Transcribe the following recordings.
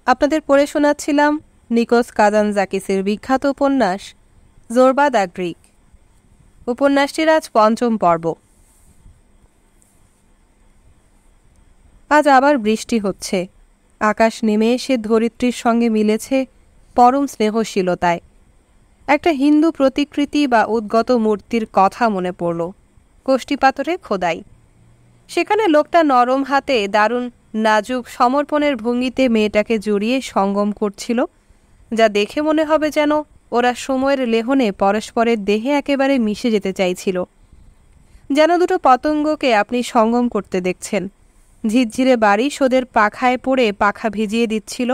আপনাদের পড়ে শোনাচ্ছিলাম নিকোস কাজানজাকিসের বিখ্যাত উপন্যাস জোরবা দ্য গ্রিক। উপন্যাসটির আজ পঞ্চম পর্ব। আজ আবার বৃষ্টি হচ্ছে। আকাশ নেমে এসে ধরিত্রীর সঙ্গে মিলেছে পরম স্নেহশীলতায়। একটা হিন্দু প্রতিকৃতি বা উদ্গত মূর্তির কথা মনে পড়ল। কোষ্ঠীপাথরে খোদাই। সেখানে লোকটা নরম হাতে দারুণ নাজুক সমর্পণের ভঙ্গিতে মেয়েটাকে জড়িয়ে সঙ্গম করছিল, যা দেখে মনে হবে যেন ওরা সময়ের লেহনে পরস্পরের দেহে একেবারে মিশে যেতে চাইছিল। যেন দুটো পতঙ্গকে আপনি সঙ্গম করতে দেখছেন। ঝিরঝিরে বাড়ি ওদের পাখায় পড়ে পাখা ভিজিয়ে দিচ্ছিল,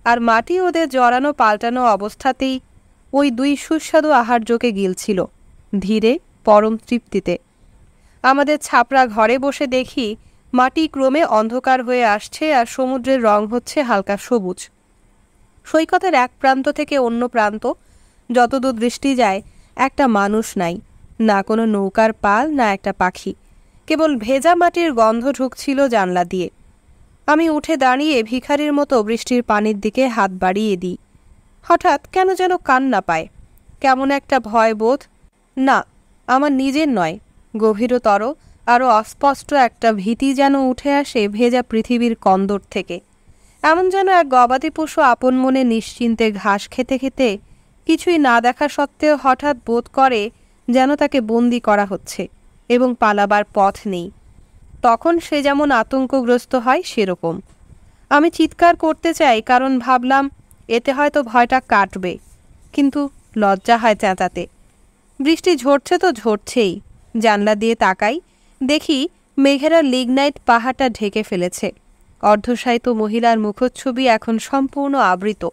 আর মাটি ওদের জড়ানো পাল্টানো অবস্থাতেই ওই দুই সুস্বাদু আহার্যকে গিলছিল ধীরে, পরম তৃপ্তিতে। আমাদের ছাপড়া ঘরে বসে দেখি মাটি ক্রমে অন্ধকার হয়ে আসছে আর সমুদ্রের রং হচ্ছে হালকা সবুজ। সৈকতের এক প্রান্ত থেকে অন্য প্রান্ত যতদূর দৃষ্টি যায় একটা মানুষ নাই, না কোনো নৌকার পাল, না একটা পাখি। কেবল ভেজা মাটির গন্ধ ঢুকছিল জানলা দিয়ে। আমি উঠে দাঁড়িয়ে ভিখারির মতো বৃষ্টির পানির দিকে হাত বাড়িয়ে দিই। হঠাৎ কেন যেন কান্না পায়, কেমন একটা ভয় বোধ, না আমার নিজের নয়, গভীরতর আরও অস্পষ্ট একটা ভীতি যেন উঠে আসে ভেজা পৃথিবীর কন্দর থেকে। এমন যেন এক গবাদি পশু আপন মনে নিশ্চিন্তে ঘাস খেতে খেতে কিছুই না দেখা সত্ত্বেও হঠাৎ বোধ করে যেন তাকে বন্দি করা হচ্ছে এবং পালাবার পথ নেই। তখন সে যেমন আতঙ্কগ্রস্ত হয় সেরকম। আমি চিৎকার করতে চাই, কারণ ভাবলাম এতে হয়তো ভয়টা কাটবে, কিন্তু লজ্জা হয় চেঁচাতে। বৃষ্টি ঝরছে তো ঝরছেই। জানলা দিয়ে তাকাই, দেখি মেঘেরা লিগনাইট পাহাড়টা ঢেকে ফেলেছে। অর্ধশায়িত মহিলার মুখচ্ছবি এখন সম্পূর্ণ আবৃত।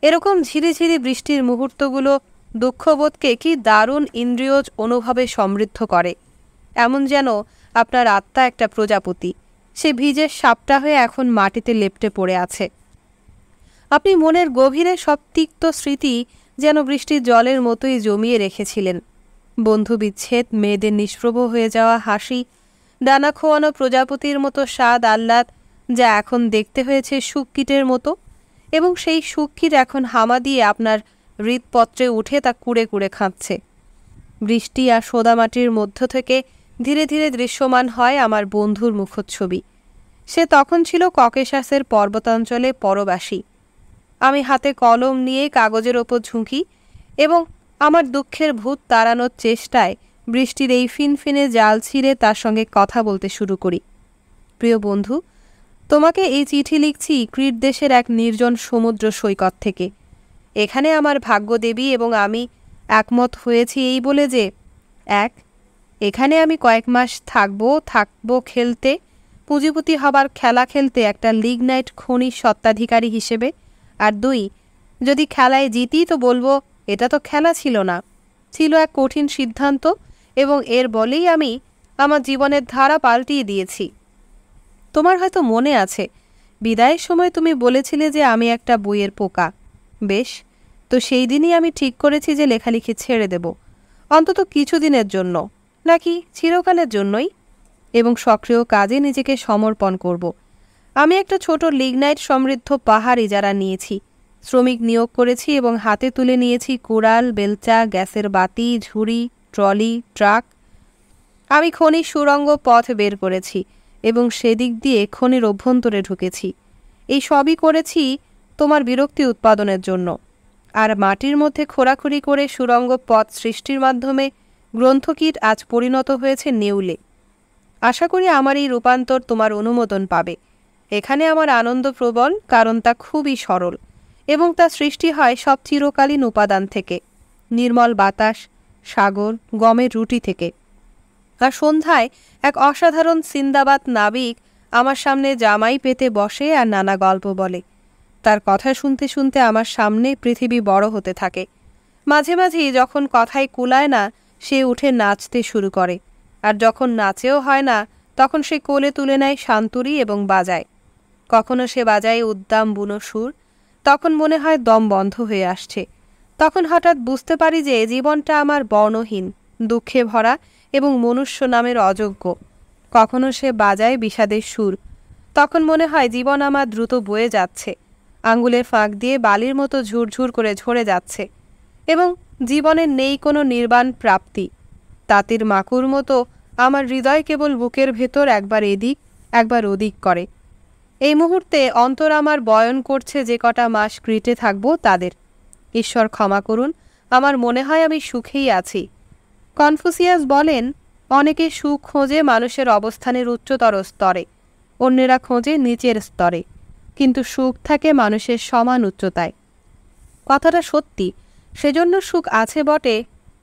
এরকম ঝিরিঝিরি বৃষ্টির মুহূর্তগুলো দুঃখবোধকে কি দারুণ ইন্দ্রিয়জ অনুভবে সমৃদ্ধ করে। এমন যেন আপনার আত্মা একটা প্রজাপতি, সে ভিজে সাপটা হয়ে এখন মাটিতে লেপ্টে পড়ে আছে। আপনি মনের গভীরে সব তিক্ত স্মৃতি যেন বৃষ্টির জলের মতোই জমিয়ে রেখেছিলেন। বন্ধু বিচ্ছেদ, মেয়েদের নিষ্প্রভ হয়ে যাওয়া হাসি, ডানা খোয়ানো প্রজাপতির মতো স্বাদ আহ্লাদ, যা এখন দেখতে হয়েছে সুককীটের মতো, এবং সেই সুককীট এখন হামা দিয়ে আপনার হৃৎপত্রে উঠে তা কুড়ে কুড়ে খাচ্ছে। বৃষ্টি আর সোদামাটির মধ্য থেকে ধীরে ধীরে দৃশ্যমান হয় আমার বন্ধুর মুখচ্ছবি। সে তখন ছিল ককেশাসের পর্বতাঞ্চলে পরবাসী। আমি হাতে কলম নিয়ে কাগজের ওপর ঝুঁকি এবং আমার দুঃখের ভূত তাড়ানোর চেষ্টায় বৃষ্টির এই ফিনফিনে জাল ছিঁড়ে তার সঙ্গে কথা বলতে শুরু করি। প্রিয় বন্ধু, তোমাকে এই চিঠি লিখছি ক্রিট দেশের এক নির্জন সমুদ্র সৈকত থেকে। এখানে আমার ভাগ্যদেবী এবং আমি একমত হয়েছি এই বলে যে, এক, এখানে আমি কয়েক মাস থাকবো খেলতে, পুঁজিপতি হবার খেলা খেলতে একটা লিগনাইট খনির স্বত্বাধিকারী হিসেবে। আর দুই, যদি খেলায় জিতি তো বলবো এটা তো খেলা ছিল না, ছিল এক কঠিন সিদ্ধান্ত, এবং এর বলেই আমি আমার জীবনের ধারা পাল্টিয়ে দিয়েছি। তোমার হয়তো মনে আছে, বিদায়ের সময় তুমি বলেছিলে যে আমি একটা বইয়ের পোকা। বেশ, তো সেই দিনই আমি ঠিক করেছি যে লেখালেখি ছেড়ে দেব, অন্তত কিছুদিনের জন্য, নাকি চিরকালের জন্যই, এবং সক্রিয় কাজে নিজেকে সমর্পণ করব। আমি একটা ছোট লিগনাইট সমৃদ্ধ পাহাড় ইজারা নিয়েছি, শ্রমিক নিয়োগ করেছি এবং হাতে তুলে নিয়েছি কুড়াল, বেলচা, গ্যাসের বাতি, ঝুড়ি, ট্রলি, ট্রাক। আমি খনির সুড়ঙ্গ পথ বের করেছি এবং সেদিক দিয়ে খনির অভ্যন্তরে ঢুকেছি। এই সবই করেছি তোমার বিরক্তি উৎপাদনের জন্য। আর মাটির মধ্যে খোঁড়াখুড়ি করে সুড়ঙ্গ পথ সৃষ্টির মাধ্যমে গ্রন্থকীট আজ পরিণত হয়েছে নেউলে। আশা করি আমার এই রূপান্তর তোমার অনুমোদন পাবে। এখানে আমার আনন্দ প্রবল, কারণ তা খুবই সরল এবং তা সৃষ্টি হয় সব চিরকালীন উপাদান থেকে, নির্মল বাতাস, সাগর, গমের রুটি থেকে। আর সন্ধ্যায় এক অসাধারণ সিন্দাবাদ নাবিক আমার সামনে জামাই পেতে বসে আর নানা গল্প বলে। তার কথা শুনতে শুনতে আমার সামনে পৃথিবী বড় হতে থাকে। মাঝে মাঝেই যখন কথায় কুলায় না, সে উঠে নাচতে শুরু করে, আর যখন নাচেও হয় না, তখন সে কোলে তুলে নেয় শান্তুরি এবং বাজায়। কখনো সে বাজায় উদ্দাম বুনো সুর, তখন মনে হয় দম বন্ধ হয়ে আসছে। তখন হঠাৎ বুঝতে পারি যে জীবনটা আমার বর্ণহীন, দুঃখে ভরা এবং মনুষ্য নামের অযোগ্য। কখনো সে বাজায় বিষাদের সুর, তখন মনে হয় জীবন আমার দ্রুত বয়ে যাচ্ছে। আঙ্গুলের ফাঁক দিয়ে বালির মতো ঝুরঝুর করে ঝরে যাচ্ছে, এবং জীবনের নেই কোনো নির্বাণ প্রাপ্তি। তাঁতির মাকুর মতো আমার হৃদয় কেবল বুকের ভেতর একবার এদিক একবার ওদিক করে। এই মুহূর্তে অন্তর আমার বয়ন করছে যে কটা মাস ক্রিটে থাকবো তাদের। ঈশ্বর ক্ষমা করুন, আমার মনে হয় আমি সুখেই আছি। কনফুসিয়াস বলেন, অনেকে সুখ খোঁজে মানুষের অবস্থানের উচ্চতর স্তরে, অন্যেরা খোঁজে নিচের স্তরে, কিন্তু সুখ থাকে মানুষের সমান উচ্চতায়। কথাটা সত্যি, সেজন্য সুখ আছে বটে,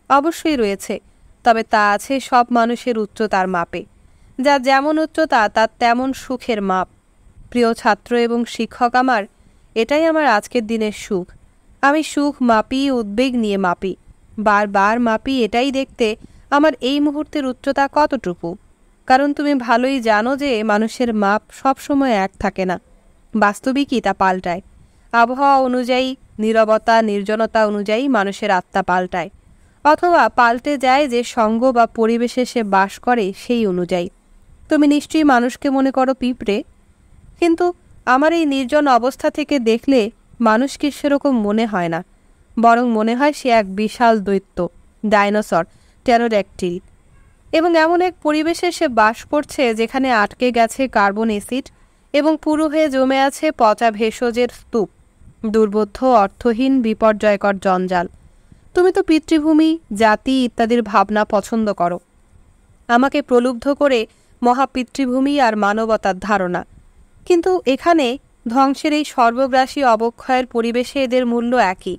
অবশ্যই রয়েছে, তবে তা আছে সব মানুষের উচ্চতার মাপে। যা যেমন উচ্চতা তার তেমন সুখের মাপ। প্রিয় ছাত্র এবং শিক্ষক আমার, এটাই আমার আজকের দিনের সুখ। আমি সুখ মাপি, উদ্বেগ নিয়ে মাপি, বারবার মাপি, এটাই দেখতে আমার এই মুহূর্তের উচ্চতা কতটুকু। কারণ তুমি ভালোই জানো যে মানুষের মাপ সবসময় এক থাকে না, বাস্তবিকই তা পাল্টায়। আবহাওয়া অনুযায়ী, নীরবতা নির্জনতা অনুযায়ী মানুষের আত্মা পাল্টায়, অথবা পাল্টে যায় যে সঙ্গ বা পরিবেশে সে বাস করে সেই অনুযায়ী। তুমি নিশ্চয়ই মানুষকে মনে করো পিঁপড়ে, কিন্তু আমার এই নির্জন অবস্থা থেকে দেখলে মানুষকে সেরকম মনে হয় না, বরং মনে হয় সে এক বিশাল দৈত্য, ডাইনোসর, টেরোড্যাকটিল, এবং এমন এক পরিবেশে সে বাস করছে যেখানে আটকে গেছে কার্বন অ্যাসিড এবং পুরো হয়ে জমে আছে পচা ভেষজের স্তূপ, দুর্বোধ্য, অর্থহীন, বিপর্যয়কর জঞ্জাল। তুমি তো পিতৃভূমি, জাতি ইত্যাদির ভাবনা পছন্দ করো, আমাকে প্রলুব্ধ করে মহাপিতৃভূমি আর মানবতার ধারণা। কিন্তু এখানে ধ্বংসের এই সর্বগ্রাসী অবক্ষয়ের পরিবেশে এদের মূল্য একই।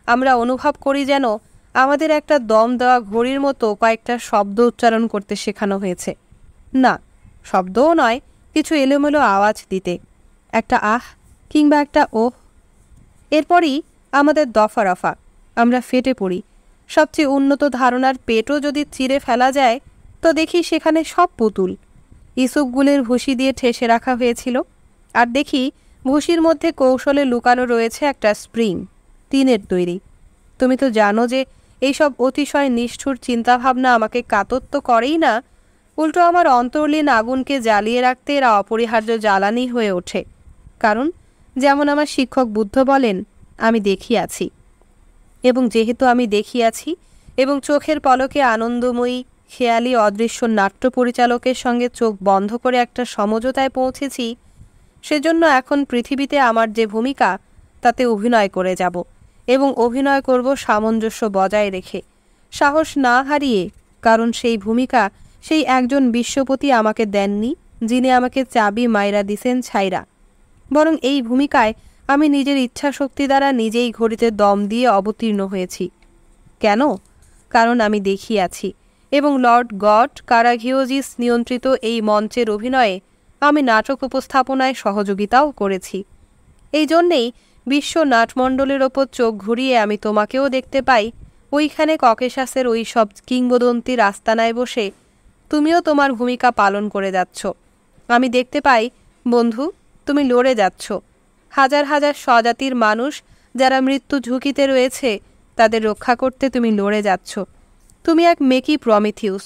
আমরা অনুভব করি যেন আমাদের একটা দম দেওয়া ঘড়ির মতো কয়েকটা শব্দ উচ্চারণ করতে শেখানো হয়েছে। না, শব্দও নয়, কিছু এলোমেলো আওয়াজ দিতে, একটা আহ কিংবা একটা ওহ। এরপরই আমাদের দফা রফা, আমরা ফেটে পড়ি। সবচেয়ে উন্নত ধারণার পেটও যদি চিরে ফেলা যায় তো দেখি সেখানে সব পুতুল। ইসুপগুলির ভুসি দিয়ে ঠেসে রাখা হয়েছিল, আর দেখি ভুসির মধ্যে কৌশলে লুকানো রয়েছে একটা স্প্রিং, টিনের তৈরি। তুমি তো জানো যে এইসব অতিশয় নিষ্ঠুর চিন্তাভাবনা আমাকে কাতত্ব করেই না, উল্টো আমার অন্তর্লীন আগুনকে জ্বালিয়ে রাখতে এরা অপরিহার্য জ্বালানি হয়ে ওঠে। কারণ যেমন আমার শিক্ষক বুদ্ধ বলেন, আমি দেখিয়াছি, এবং যেহেতু আমি দেখিয়াছি এবং চোখের পলকে আনন্দময়ী খেয়ালি অদৃশ্য নাট্য পরিচালকের সঙ্গে চোখ বন্ধ করে একটা সমঝোতায় পৌঁছেছি, সেজন্য এখন পৃথিবীতে আমার যে ভূমিকা তাতে অভিনয় করে যাব, এবং অভিনয় করব সামঞ্জস্য বজায় রেখে, সাহস না হারিয়ে। কারণ সেই ভূমিকা সেই একজন বিশ্বপতি আমাকে দেননি, যিনি আমাকে চাবি মাইরা দিছেন ছাইরা, বরং এই ভূমিকায় আমি নিজের ইচ্ছাশক্তি দ্বারা নিজেই ঘড়িতে দম দিয়ে অবতীর্ণ হয়েছি। কেন? কারণ আমি দেখিয়াছি, এবং লর্ড গড কারাঘিওজিস নিয়ন্ত্রিত এই মঞ্চের অভিনয়ে আমি নাটক উপস্থাপনায় সহযোগিতাও করেছি। এই জন্যেই বিশ্ব নাটমণ্ডলের ওপর চোখ ঘুরিয়ে আমি তোমাকেও দেখতে পাই, ওইখানে ককেশাসের ওই সব কিংবদন্তির আস্তানায় বসে তুমিও তোমার ভূমিকা পালন করে যাচ্ছ। আমি দেখতে পাই, বন্ধু, তুমি লড়ে যাচ্ছ। হাজার হাজার স্বজাতির মানুষ যারা মৃত্যু ঝুঁকিতে রয়েছে তাদের রক্ষা করতে তুমি লড়ে যাচ্ছ। তুমি এক মেকি প্রমিথিউস।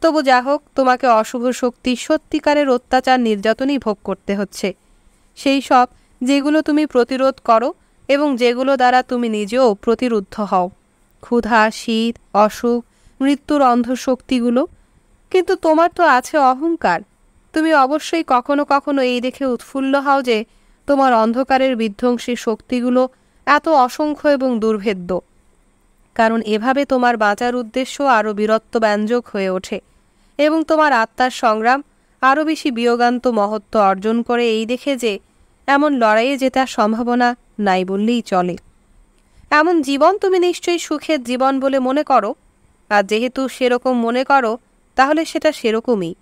তবু যা হোক, তোমাকে অশুভ শক্তি সত্যিকারের অত্যাচার নির্যাতনই ভোগ করতে হচ্ছে, সেই সব যেগুলো তুমি প্রতিরোধ করো এবং যেগুলো দ্বারা তুমি নিজেও প্রতিরুদ্ধ হও, ক্ষুধা, শীত, অসুখ, মৃত্যুর অন্ধ শক্তিগুলো। কিন্তু তোমার তো আছে অহংকার। তুমি অবশ্যই কখনো কখনো এই দেখে উৎফুল্ল হও যে তোমার অন্ধকারের বিধ্বংসী শক্তিগুলো এত অসংখ্য এবং দুর্ভেদ্য, কারণ এভাবে তোমার বাঁচার উদ্দেশ্য আরও বীরত্বব্যঞ্জক হয়ে ওঠে, এবং তোমার আত্মার সংগ্রাম আরও বেশি বিয়োগান্ত মহত্ব অর্জন করে এই দেখে যে এমন লড়াইয়ে জেতার সম্ভাবনা নাই বললেই চলে। এমন জীবন তুমি নিশ্চয়ই সুখের জীবন বলে মনে করো, আর যেহেতু সেরকম মনে করো তাহলে সেটা সেরকমই।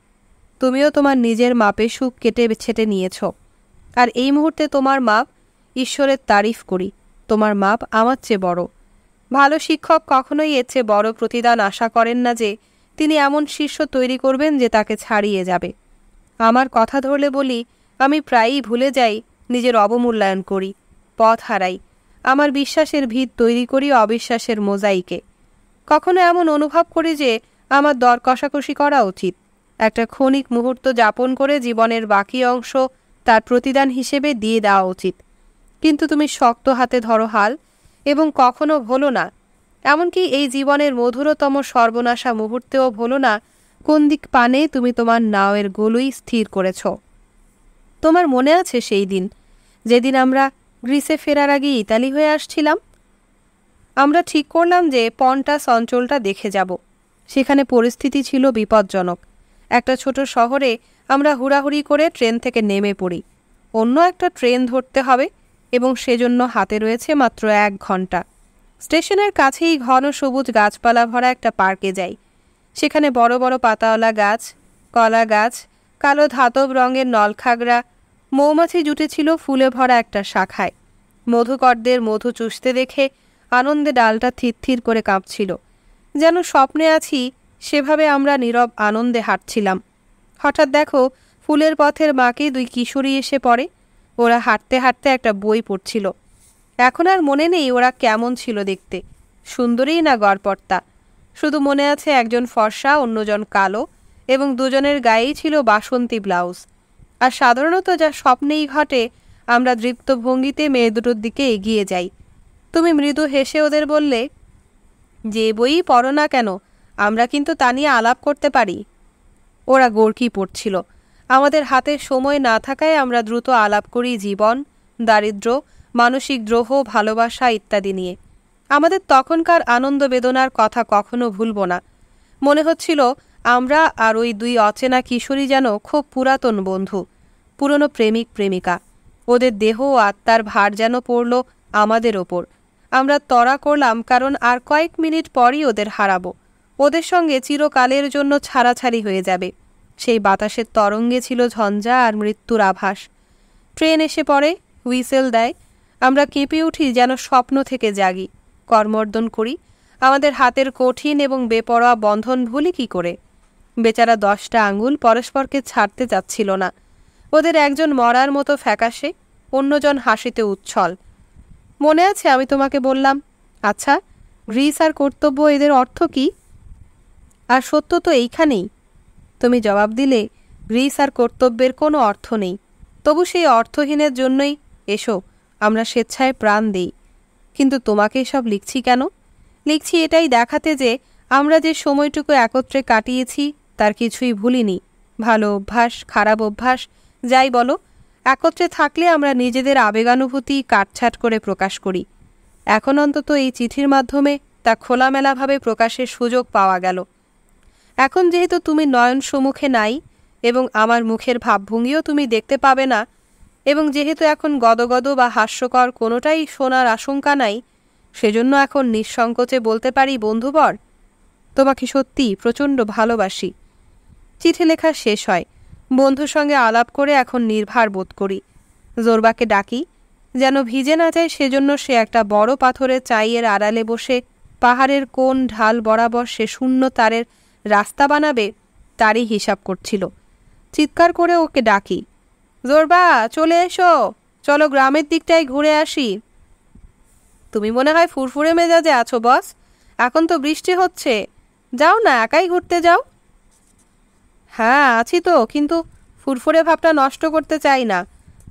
তুমিও তোমার নিজের মাপে সুখ কেটে ছেটে নিয়েছ, আর এই মুহূর্তে তোমার মাপ, ঈশ্বরের তারিফ করি, তোমার মাপ আমার চেয়ে বড়। ভালো শিক্ষক কখনোই এর চেয়ে বড় প্রতিদান আশা করেন না যে তিনি এমন শিষ্য তৈরি করবেন যে তাকে ছাড়িয়ে যাবে। আমার কথা ধরলে বলি, আমি প্রায়ই ভুলে যাই, নিজের অবমূল্যায়ন করি, পথ হারাই, আমার বিশ্বাসের ভিত তৈরি করি অবিশ্বাসের মোজাইকে। কখনো এমন অনুভব করি যে আমার দর কষাকষি করা উচিত, একটা ক্ষণিক মুহূর্ত যাপন করে জীবনের বাকি অংশ তার প্রতিদান হিসেবে দিয়ে দেওয়া উচিত। কিন্তু তুমি শক্ত হাতে ধরো হাল এবং কখনো ভোলো না, এমনকি এই জীবনের মধুরতম সর্বনাশা মুহূর্তেও ভোলো না কোন দিক পানে তুমি তোমার নাওয়ের গলুই স্থির করেছ। তোমার মনে আছে সেই দিন, যেদিন আমরা গ্রিসে ফেরার আগে ইতালি হয়ে আসছিলাম? আমরা ঠিক করলাম যে পন্টাস অঞ্চলটা দেখে যাব। সেখানে পরিস্থিতি ছিল বিপজ্জনক। একটা ছোট শহরে আমরা হুড়াহুড়ি করে ট্রেন থেকে নেমে পড়ি। অন্য একটা ট্রেন ধরতে হবে এবং সেজন্য হাতে রয়েছে মাত্র 1 ঘন্টা। স্টেশনের কাছেই ঘন সবুজ গাছপালা ভরা একটা পার্কে যাই। সেখানে বড় বড় পাতাওয়ালা গাছ, কলা গাছ, কালো ধাতব রঙের নলখাগড়া, মৌমাছি জুটেছিল ফুলে ভরা একটা শাখায়। মধুকরদের মধু চুষতে দেখে আনন্দে ডালটা থিরথির করে কাঁপছিল। যেন স্বপ্নে আছি সেভাবে আমরা নীরব আনন্দে হাঁটছিলাম। হঠাৎ দেখো, ফুলের পথের মাকে 2 কিশোরী এসে পড়ে। ওরা হাঁটতে হাঁটতে একটা বই পড়ছিল। এখন আর মনে নেই ওরা কেমন ছিল দেখতে, সুন্দরী না গড়পড়তা। শুধু মনে আছে একজন ফর্সা, অন্যজন কালো, এবং দুজনের গায়েই ছিল বাসন্তী ব্লাউজ। আর সাধারণত যা স্বপ্নেই ঘটে, আমরা দৃপ্ত ভঙ্গিতে মেয়ে দুটোর দিকে এগিয়ে যাই। তুমি মৃদু হেসে ওদের বললে, যে বইই পড়ো না কেন, আমরা কিন্তু তা নিয়ে আলাপ করতে পারি। ওরা গোরকি পড়ছিল। আমাদের হাতে সময় না থাকায় আমরা দ্রুত আলাপ করি জীবন, দারিদ্র্য, মানসিক দ্রোহ, ভালোবাসা ইত্যাদি নিয়ে। আমাদের তখনকার আনন্দ বেদনার কথা কখনো ভুলব না। মনে হচ্ছিল আমরা আর ওই 2 অচেনা কিশোরী যেন খুব পুরাতন বন্ধু, পুরনো প্রেমিক প্রেমিকা। ওদের দেহ ও আত্মার ভার যেন পড়ল আমাদের ওপর। আমরা ত্বরা করলাম, কারণ আর কয়েক মিনিট পরই ওদের হারাবো। ওদের সঙ্গে চিরকালের জন্য ছাড়াছাড়ি হয়ে যাবে। সেই বাতাসের তরঙ্গে ছিল ঝঞ্ঝা আর মৃত্যুর আভাস। ট্রেন এসে পড়ে, হুইসেল দেয়। আমরা কেঁপে উঠি, যেন স্বপ্ন থেকে জাগি। করমর্দন করি। আমাদের হাতের কঠিন এবং বেপরোয়া বন্ধন ভুলি কি করে? বেচারা 10টা আঙুল পরস্পরকে ছাড়তে চাচ্ছিল না। ওদের একজন মরার মতো ফ্যাকাশে, অন্যজন হাসিতে উচ্ছল। মনে আছে আমি তোমাকে বললাম, আচ্ছা, গ্রিস আর কর্তব্য এদের অর্থ কি? আর সত্য তো এইখানেই। তুমি জবাব দিলে, গ্রিস আর কর্তব্যের কোনো অর্থ নেই। তবু সেই অর্থহীনের জন্যই এসো আমরা স্বেচ্ছায় প্রাণ দিই। কিন্তু তোমাকে এসব লিখছি কেন? লিখছি এটাই দেখাতে যে আমরা যে সময়টুকু একত্রে কাটিয়েছি তার কিছুই ভুলিনি। ভালো অভ্যাস, খারাপ অভ্যাস, যাই বলো, একত্রে থাকলে আমরা নিজেদের আবেগানুভূতি কাটছাট করে প্রকাশ করি। এখন অন্তত এই চিঠির মাধ্যমে তা খোলামেলাভাবে প্রকাশের সুযোগ পাওয়া গেল। এখন যেহেতু তুমি নয়ন সম্মুখে নাই এবং আমার মুখের ভাবভঙ্গিও তুমি দেখতে পাবে না, এবং যেহেতু এখন গদগদ বা হাস্যকর কোনোটাই শোনার আশঙ্কা নাই, সেজন্য এখন নিঃসংকোচে বলতে পারি, বন্ধুবর, তোমাকে সত্যি প্রচণ্ড ভালোবাসি। চিঠি লেখা শেষ হয়। বন্ধুর সঙ্গে আলাপ করে এখন নির্ভার বোধ করি। জোরবাকে ডাকি, যেন ভিজে না যায় সেজন্য সে একটা বড় পাথরের চাইয়ের আড়ালে বসে পাহাড়ের কোন ঢাল বরাবর সে শূন্য তারের রাস্তা বানাবে তারই হিসাব করছিল। চিৎকার করে ওকে ডাকি, জোরবা, চলে এসো, চলো গ্রামের দিকটায় ঘুরে আসি। তুমি মনে হয় ফুরফুরে মেজাজে আছো বস, এখন তো বৃষ্টি হচ্ছে, যাও না, একাই ঘুরতে যাও। হ্যাঁ আছি তো, কিন্তু ফুরফুরে ভাবটা নষ্ট করতে চাই না।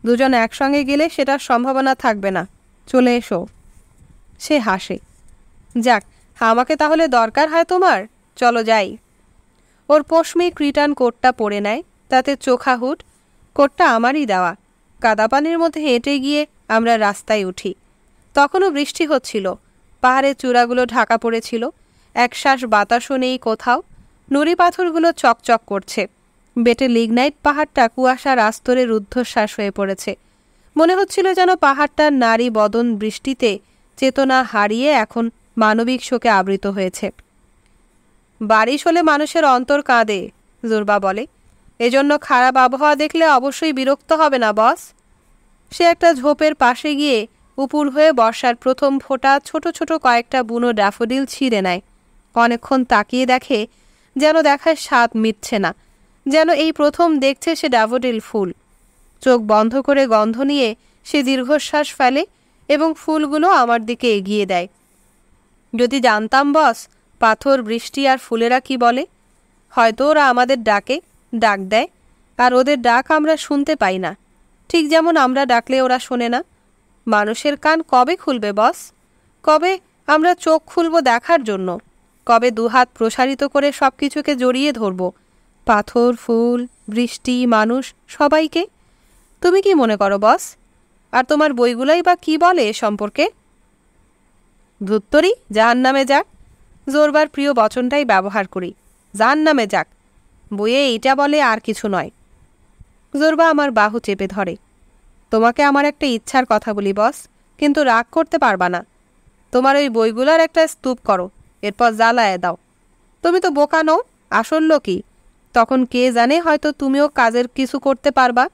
দুজন একসঙ্গে গেলে সেটার সম্ভাবনা থাকবে না, চলে এসো। সে হাসে। যাক, আমাকে তাহলে দরকার হয় তোমার, চলো যাই। ওর পশমি ক্রিটান কোটটা পরে নেয়, তাতে চোখা হুড। কোটটা আমারই দেওয়া। কাদাপানির মধ্যে হেঁটে গিয়ে আমরা রাস্তায় উঠি। তখনও বৃষ্টি হচ্ছিল। পাহাড়ের চূড়াগুলো ঢাকা পড়েছিল। একশ্বাস বাতাসও নেই কোথাও। নুড়ি পাথরগুলো চকচক করছে। বেটে লিগনাইট পাহাড়টা কুয়াশার আস্তরে রুদ্ধশ্বাস হয়ে পড়েছে। মনে হচ্ছিল যেন পাহাড়টার নারী বদন বৃষ্টিতে চেতনা হারিয়ে এখন মানবিক শোকে আবৃত হয়েছে। বারিশ হলে মানুষের অন্তর কাঁদে, জোরবা বলে। এজন্য খারাপ আবহাওয়া দেখলে অবশ্যই বিরক্ত হবে না বস। সে একটা ঝোপের পাশে গিয়ে উপুর হয়ে বর্ষার প্রথম ফোঁটা ছোট ছোট কয়েকটা বুনো ড্যাফোডিল ছিঁড়ে নেয়। অনেকক্ষণ তাকিয়ে দেখে, যেন দেখার স্বাদ মিটছে না, যেন এই প্রথম দেখছে সে ড্যাফোডিল ফুল। চোখ বন্ধ করে গন্ধ নিয়ে সে দীর্ঘশ্বাস ফেলে এবং ফুলগুলো আমার দিকে এগিয়ে দেয়। যদি জানতাম বস, পাথর, বৃষ্টি আর ফুলেরা কি বলে, হয়তো ওরা আমাদের ডাক দেয়, আর ওদের ডাক আমরা শুনতে পাই না, ঠিক যেমন আমরা ডাকলে ওরা শোনে না। মানুষের কান কবে খুলবে বস? কবে আমরা চোখ খুলব দেখার জন্য? কবে দুহাত প্রসারিত করে সব কিছুকে জড়িয়ে ধরব? পাথর, ফুল, বৃষ্টি, মানুষ, সবাইকে। তুমি কি মনে করো বস? আর তোমার বইগুলাই বা কি বলে এ সম্পর্কে? ধুত্তরি, জাহান্নামে যাক। জোরবার প্রিয় বচনটাই ব্যবহার করি। জাহান্নামে যাক। বইয়ে এইটা বলে, আর কিছু নয়। জোরবা আমার বাহু চেপে ধরে। তোমাকে আমার একটা ইচ্ছার কথা বলি বস, কিন্তু রাগ করতে পারবা না। তোমার ওই বইগুলার একটা স্তূপ করো, এরপর জ্বালায় দাও। তুমি তো বোকা নও, আসল কি? তখন কে জানে, হয়তো তুমিও কাজের কিছু করতে পারবা।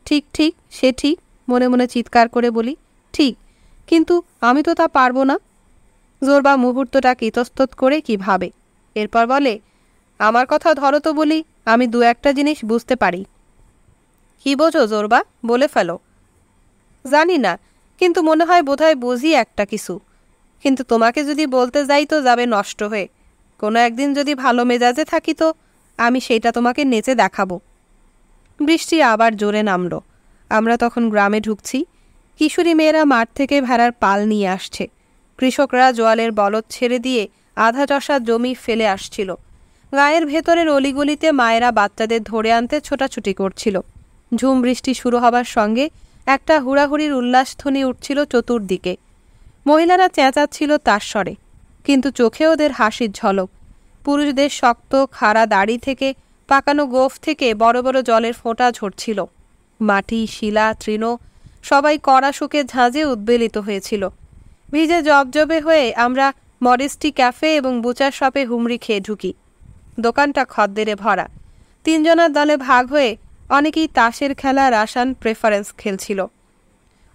ঠিক ঠিক, সে ঠিক, মনে মনে চিৎকার করে বলি। ঠিক, কিন্তু আমি তো তা পারবো না। জোরবা মুহূর্তটা ইতস্তত করে কি ভাবে, এরপর বলে, আমার কথা ধরো তো বলি, আমি দু একটা জিনিস বুঝতে পারি। কি বোঝো জোরবা, বলে ফেলো। জানি না, কিন্তু মনে হয় বোধহয় বুঝি একটা কিছু। কিন্তু তোমাকে যদি বলতে যাই তো যাবে নষ্ট হয়ে। কোনো একদিন যদি ভালো মেজাজে থাকি তো আমি সেইটা তোমাকে নেচে দেখাবো। বৃষ্টি আবার জোরে নামল। আমরা তখন গ্রামে ঢুকছি। কিশোরী মেয়েরা মাঠ থেকে ভেড়ার পাল নিয়ে আসছে। কৃষকরা জোয়ালের বলদ ছেড়ে দিয়ে আধা চষা জমি ফেলে আসছিল। গায়ের ভেতরের অলিগলিতে মায়েরা বাচ্চাদের ধরে আনতে ছোটাছুটি করছিল। ঝুম বৃষ্টি শুরু হবার সঙ্গে একটা হুড়াহুড়ির উল্লাসধ্বনি উঠছিল চতুর্দিকে। মহিলারা চেঁচাচ্ছিল তার স্বরে, কিন্তু চোখে ওদের হাসির ঝলক। পুরুষদের শক্ত খাড়া দাড়ি থেকে, পাকানো গোঁফ থেকে বড় বড় জলের ফোঁটা ঝরছিল। মাটি, শিলা, তৃণ সবাই কড়া শুকে ঝাঁঝে উদ্বেলিত হয়েছিল। ভিজে জবজবে হয়ে আমরা মডেস্টি ক্যাফে এবং বুচার শপে হুমড়ি খেয়ে ঢুকি। দোকানটা খদ্দেরে ভরা। তিনজনের দলে ভাগ হয়ে অনেকেই তাসের খেলা, রাসান, প্রেফারেন্স খেলছিল।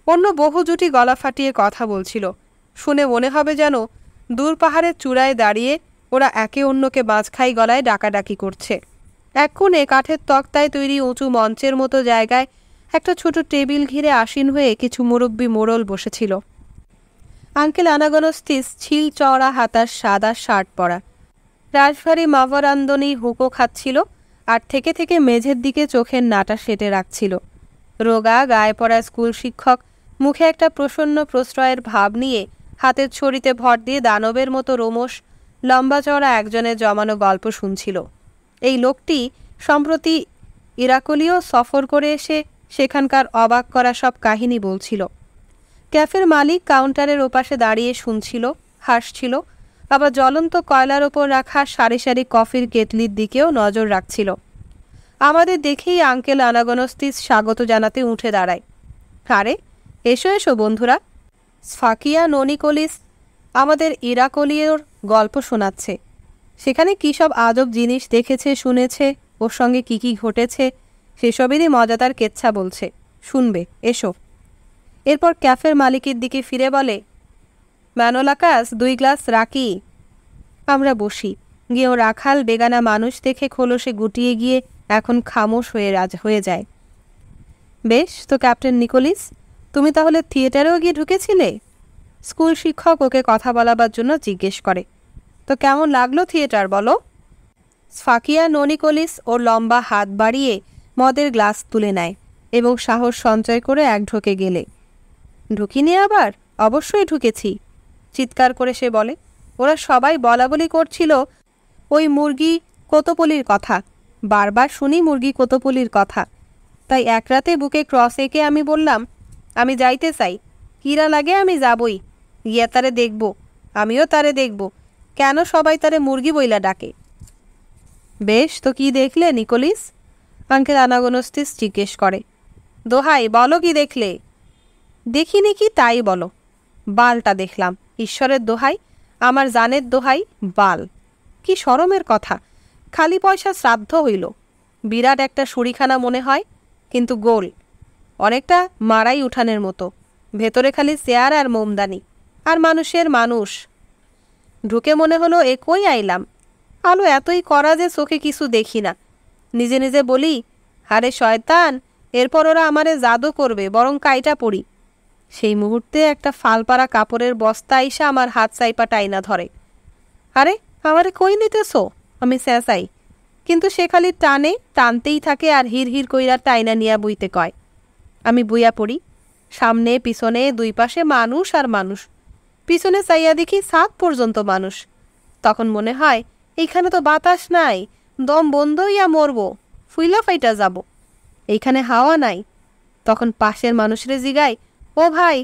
অন্য বহু জুটি গলা ফাটিয়ে কথা বলছিল। শুনে মনে হবে যেন দূর পাহাড়ের চূড়ায় দাঁড়িয়ে ওরা একে অন্যকে বাজখাই গলায় ডাকাডাকি করছে। এক কোণে কাঠের তক্তায় তৈরি উঁচু মঞ্চের মতো জায়গায় একটা ছোট টেবিল ঘিরে আসীন হয়ে কিছু মুরব্বী মোড়ল বসেছিল। আঙ্কেল আনাগনস্তিস ছিল চওড়া হাতার সাদা শার্ট পরা, রাশভারী মাভরান্দনী হুঁকো খাচ্ছিল আর থেকে থেকে মেঝের দিকে চোখের নাটা সেটে রাখছিল। রোগা গায়ে পড়া স্কুল শিক্ষক মুখে একটা প্রসন্ন প্রশ্রয়ের ভাব নিয়ে হাতের ছড়িতে ভর দিয়ে দানবের মতো রোমশ লম্বা চওড়া একজনের জমানো গল্প শুনছিল। এই লোকটি সম্প্রতি ইরাকলিও সফর করে এসে সেখানকার অবাক করা সব কাহিনী বলছিল। ক্যাফের মালিক কাউন্টারের ওপাশে দাঁড়িয়ে শুনছিল, হাসছিল, আবার জ্বলন্ত কয়লার ওপর রাখা সারি সারি কফির কেটলির দিকেও নজর রাখছিল। আমাদের দেখেই আঙ্কেল আনাগনস্তিস স্বাগত জানাতে উঠে দাঁড়ায়। আরে এসো এসো বন্ধুরা, স্ফাকিয়া ননিকোলিস আমাদের ইরাকলিওর গল্প শোনাচ্ছে। সেখানে কী সব আজব জিনিস দেখেছে, শুনেছে, ওর সঙ্গে কি কি ঘটেছে সেসবেরই মজাদার কেচ্ছা বলছে, শুনবে, এসো। এরপর ক্যাফের মালিকের দিকে ফিরে বলে, ম্যানোলাকাস 2 গ্লাস রাখি। আমরা বসি। গিয়েও রাখাল বেগানা মানুষ দেখে খোলসে গুটিয়ে গিয়ে এখন খামোশ হয়ে যায়। বেশ তো ক্যাপ্টেন নিকোলিস, তুমি তাহলে থিয়েটারেও গিয়ে ঢুকেছিলে? স্কুল শিক্ষক ওকে কথা বলাবার জন্য জিজ্ঞেস করে। তো কেমন লাগলো থিয়েটার বলো? স্ফাকিয়া ননিকোলিস ওর লম্বা হাত বাড়িয়ে মদের গ্লাস তুলে নেয় এবং সাহস সঞ্চয় করে এক ঢোকে গেলে। ঢুকিনি আবার? অবশ্যই ঢুকেছি, চিৎকার করে সে বলে। ওরা সবাই বলা বলি করছিল ওই মুরগি কোতোপলির কথা। বারবার শুনি মুরগি কোতোপলির কথা। তাই এক রাতে বুকে ক্রস এঁকে আমি বললাম, আমি যাইতে চাই, কিরা লাগে আমি যাবই, গিয়া তারে দেখব, আমিও তারে দেখব। কেন সবাই তারে মুরগি বইলা ডাকে? বেশ তো কি দেখলে নিকোলিস? আঙ্কেল আনাগনস্তিস জিজ্ঞেস করে। দোহাই বলো, কি দেখলে? দেখিনি কি তাই বলো। বালটা দেখলাম, ঈশ্বরের দোহাই, আমার জানের দোহাই, বাল। কি শরমের কথা, খালি পয়সা শ্রাদ্ধ হইল। বিরাট একটা শুড়িখানা মনে হয়, কিন্তু গোল, অনেকটা মারাই উঠানের মতো। ভেতরে খালি চেয়ার আর মোমদানি, আর মানুষের মানুষ। ঢুকে মনে হলো এ কই আইলাম। আলো এতই করা যে চোখে কিছু দেখি না। নিজে নিজে বলি, আরে শয়তান, এরপর ওরা আমারে জাদু করবে, বরং কাইটা পড়ি। সেই মুহূর্তে একটা ফালপাড়া কাপড়ের বস্তা আইসা আমার হাত চাইপা টাইনা ধরে। আরে আমারে কই নিতেছো? আমি চেঁচাই, কিন্তু সে খালি টানতেই থাকে আর হির হির কইরা টাইনা নিয়া বইতে কয়। আমি বুইয়া পড়ি। সামনে পিছনে দুই পাশে মানুষ আর মানুষ। পিছনে চাইয়া দেখি ছাদ পর্যন্ত মানুষ। তখন মনে হয় এইখানে তো বাতাস নাই, দম বন্ধ হইয়া মরব, ফুইলা ফাইটা যাব, এইখানে হাওয়া নাই। তখন পাশের মানুষরে জিগাই, ও ভাই,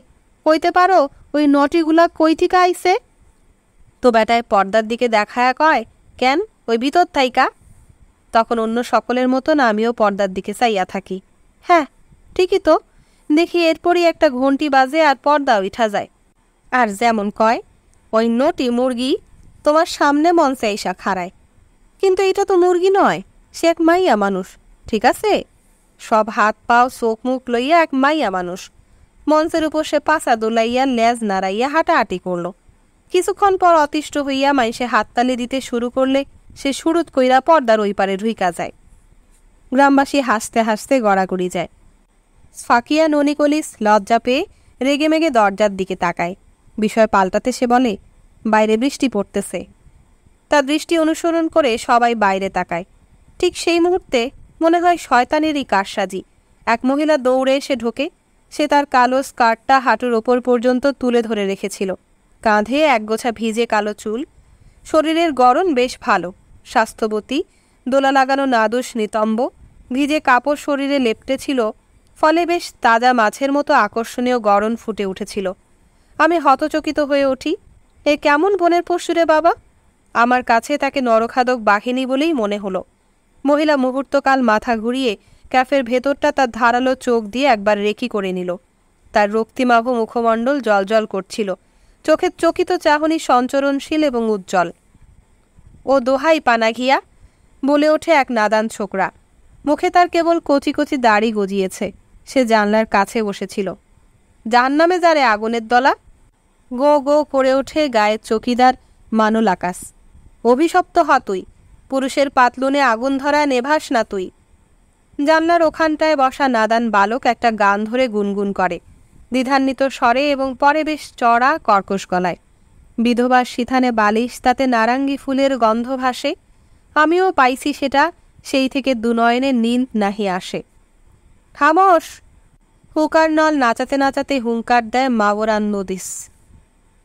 কইতে পারো ওই নটিগুলা কই থেকে আইছে? তো বেটায় পর্দার দিকে দেখায়া কয়, কেন, ওই ভিতর থাইকা? তখন অন্য সকলের মতন আমিও পর্দার দিকে চাইয়া থাকি। হ্যাঁ, ঠিকই তো, দেখি এরপরই একটা ঘন্টি বাজে আর পর্দা উঠা যায়। আর যেমন কয়, ওই নটি মুরগি তোমার সামনে মঞ্চে আইসা খাড়ায়। কিন্তু এটা তো মুরগি নয়, সে এক মাইয়া মানুষ, ঠিক আছে? সব হাত পাও চোখ মুখ লইয়া এক মাইয়া মানুষ। মঞ্চের উপর সে পাছা দোলাইয়া লেজ নাড়াইয়া হাঁটাহাঁটি করল। কিছুক্ষণ পর অতিষ্ঠ হইয়া মাইসে হাততালি দিতে শুরু করলে সে সুরুত কইরা পর্দার ওই পারে ঢুইকা যায়। গ্রামবাসী হাসতে হাসতে গড়াগড়ি যায়। ফাকিয়া ননিকলিস লজ্জা পেয়ে রেগেমেগে দরজার দিকে তাকায়। বিষয় পাল্টাতে সে বলে, বাইরে বৃষ্টি পড়তেছে। তার দৃষ্টি অনুসরণ করে সবাই বাইরে তাকায়। ঠিক সেই মুহূর্তে মনে হয় শয়তানেরই কারসাজি। এক মহিলা দৌড়ে এসে ঢোকে। সে তার কালো স্কার্টটা হাঁটুর ওপর পর্যন্ত তুলে ধরে রেখেছিল। কাঁধে একগোছা ভিজে কালো চুল। শরীরের গড়ন বেশ ভালো, স্বাস্থ্যবতী, দোলা লাগানো নাদুস নিতম্ব। ভিজে কাপড় শরীরে লেপটেছিল, ফলে বেশ তাজা মাছের মতো আকর্ষণীয় গড়ন ফুটে উঠেছিল। আমি হতচকিত হয়ে উঠি। এ কেমন বনের পশুরে বাবা! আমার কাছে তাকে নরখাদক বাহিনী বলেই মনে হলো। মহিলা মুহূর্তকাল মাথা ঘুরিয়ে ক্যাফের ভেতরটা তার ধারালো চোখ দিয়ে একবার রেকি করে নিল। তার রক্তিমাভ মুখমণ্ডল জলজল করছিল। চোখের চকিত চাহনি সঞ্চরণশীল এবং উজ্জ্বল। ও দোহাই পানাঘিয়া, বলে ওঠে এক নাদান ছোকরা। মুখে তার কেবল কচি কচি দাড়ি গজিয়েছে। সে জানলার কাছে বসেছিল। জাহান্নামে যারে আগুনের দলা, গো গো করে ওঠে গায়ের চকিদার মানুল আকাশ। অভিশপ্ত হ তুই, পুরুষের পাতলুনে আগুন ধরা নেভাস না তুই। জানলার ওখানটায় বসা নাদান বালক একটা গান ধরে গুনগুন করে, দ্বিধান্বিত স্বরে এবং পরে বেশ চড়া কর্কশ গলায়। বিধবার সিথানে বালিশ, তাতে নারাঙ্গি ফুলের গন্ধ ভাসে। আমিও পাইছি সেটা, সেই থেকে দুনয়নে নিন্দ নাহি আসে। খামোশ! হুকার নল নাচাতে নাচাতে হুঙ্কার দেয় মাওরান নদিস।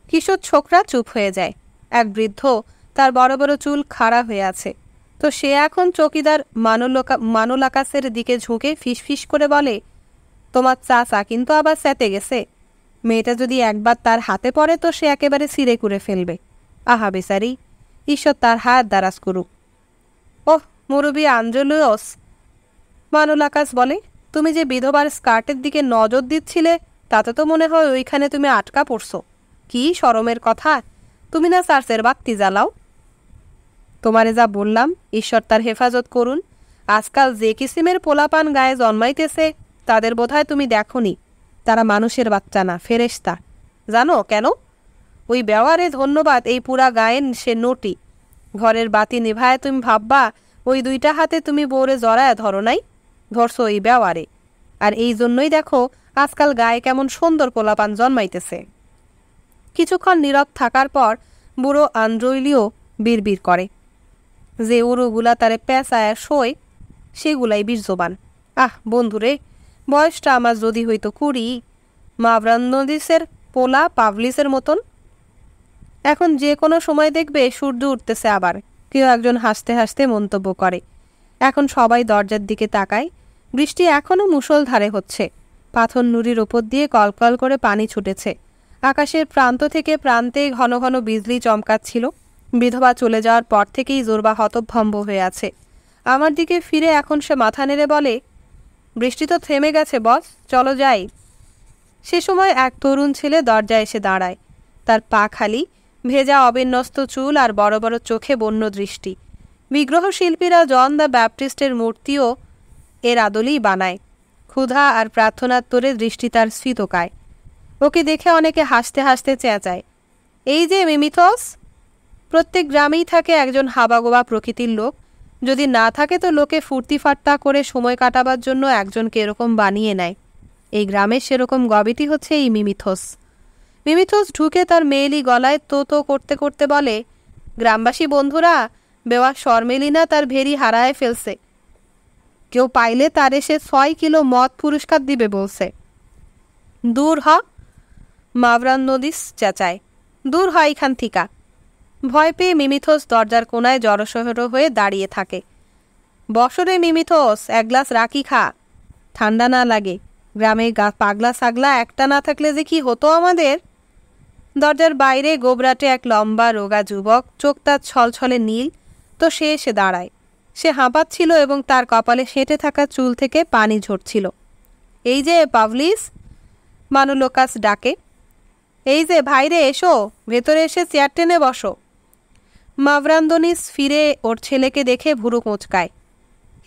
কিশোর ছোকরা চুপ হয়ে যায়। এক বৃদ্ধ, তার বড় বড় চুল খাড়া হয়ে আছে। তো সে এখন চকিদার মানুল আকাশের দিকে ঝুঁকে ফিসফিস করে বলে, তোমার চাচা কিন্তু আবার স্যাতে গেছে। মেয়েটা যদি একবার তার হাতে পড়ে তো সে একেবারে ছিঁড়ে কুড়ে ফেলবে। আহা বেচারি, ঈশ্বর তার হাত দারাজ করুক। ওহ মুরুবি আঞ্জলুয়স, মানুল আকাশ বলে, তুমি যে বিধবার স্কার্টের দিকে নজর দিচ্ছিলে, তাতে তো মনে হয় ওইখানে তুমি আটকা পড়ছো। কি শরমের কথা! তুমি না চার্চের বাতি জ্বালাও? তোমারে যা বললাম, ঈশ্বর তার হেফাজত করুন। আজকাল যে কিসিমের পোলাপান গায়ে জন্মাইতেছে, তাদের বোধহয় তুমি দেখনি। তারা মানুষের বাচ্চা না, ফেরেশতা। জানো কেন? ওই ব্যবহারে ধন্যবাদ এই পুরা গায়েন সে নটি। ঘরের বাতি নিভায় তুমি ভাববা ওই দুইটা হাতে তুমি বউরে জড়ায় ধরো নাই, ধরছো ওই ব্যবহারে। আর এই জন্যই দেখো আজকাল গায়ে কেমন সুন্দর পোলাপান জন্মাইতেছে। কিছুক্ষণ নীরব থাকার পর বুড়ো আন্দ্রইলিও বিড়বিড় করে, যে উড়োগুলা তারে পেঁচায় শোয় সেগুলাই বীর্যবান। আহ বন্ধুরে, বয়সটা আমার যদি হইতো 20, মাভরান্নদিসের পোলা পাভলিসের মতন। এখন যে কোনো সময় দেখবে সূর্য উঠতেছে আবার। কেউ একজন হাসতে হাসতে মন্তব্য করে। এখন সবাই দরজার দিকে তাকায়। বৃষ্টি এখনও মুষলধারে হচ্ছে। পাথর নুড়ির ওপর দিয়ে কলকল করে পানি ছুটেছে। আকাশের প্রান্ত থেকে প্রান্তে ঘন ঘন বিজলি চমকাচ্ছিল। বিধবা চলে যাওয়ার পর থেকেই জোরবা হতভম্ব হয়ে আছে। আমার দিকে ফিরে এখন সে মাথা নেড়ে বলে, বৃষ্টি তো থেমে গেছে বস, চলো যাই। সে সময় এক তরুণ ছেলে দরজায় এসে দাঁড়ায়। তার পা খালি, ভেজা অবিন্যস্ত চুল আর বড় বড় চোখে বন্য দৃষ্টি। বিগ্রহ শিল্পীরা জন দ্য ব্যাপটিস্টের মূর্তিও এর আদলেই বানায়। ক্ষুধা আর প্রার্থনার তোরে দৃষ্টি তার স্ফীতকায়। ওকে দেখে অনেকে হাসতে হাসতে চেঁচায়, এই যে মিমিথস। প্রত্যেক গ্রামেই থাকে একজন হাবাগোবা প্রকৃতির লোক। যদি না থাকে তো লোকে ফুর্তি ফাট্টা করে সময় কাটাবার জন্য একজনকে এরকম বানিয়ে নেয়। এই গ্রামের সেরকম গবেটি হচ্ছে এই মিমিথস। মিমিথস ঢুকে তার মেয়েলি গলায় তো তো করতে করতে বলে, গ্রামবাসী বন্ধুরা, বেওয়া শর্মেলিনা তার ভেরি হারায় ফেলছে। কেউ পাইলে তার এসে 6 কিলো মদ পুরস্কার দিবে বলছে। দূর হ, মাভরান্দনিস চেঁচায়। দূর হয় এখান থিকা। ভয় পেয়ে মিমিথোস দরজার কোনায় জড়সড় হয়ে দাঁড়িয়ে থাকে। বসরে মিমিথোস, এক গ্লাস রাখি খা, ঠান্ডা না লাগে। গ্রামে পাগলা সাগলা একটা না থাকলে যে কি হতো আমাদের। দরজার বাইরে গোবরাটে এক লম্বা রোগা যুবক, চোখ তার ছলছলে নীল, তো সে এসে দাঁড়ায়। সে হাঁপাচ্ছিল এবং তার কপালে সেঁটে থাকা চুল থেকে পানি ঝরছিল। এই যে পাভলিস, মানুলোকাস ডাকে। এই যে ভাইরে, এসো, ভেতরে এসে চেয়ার টেনে বসো। মাভরান্দনিস ফিরে ওর ছেলেকে দেখে ভুরু কোঁচকায়।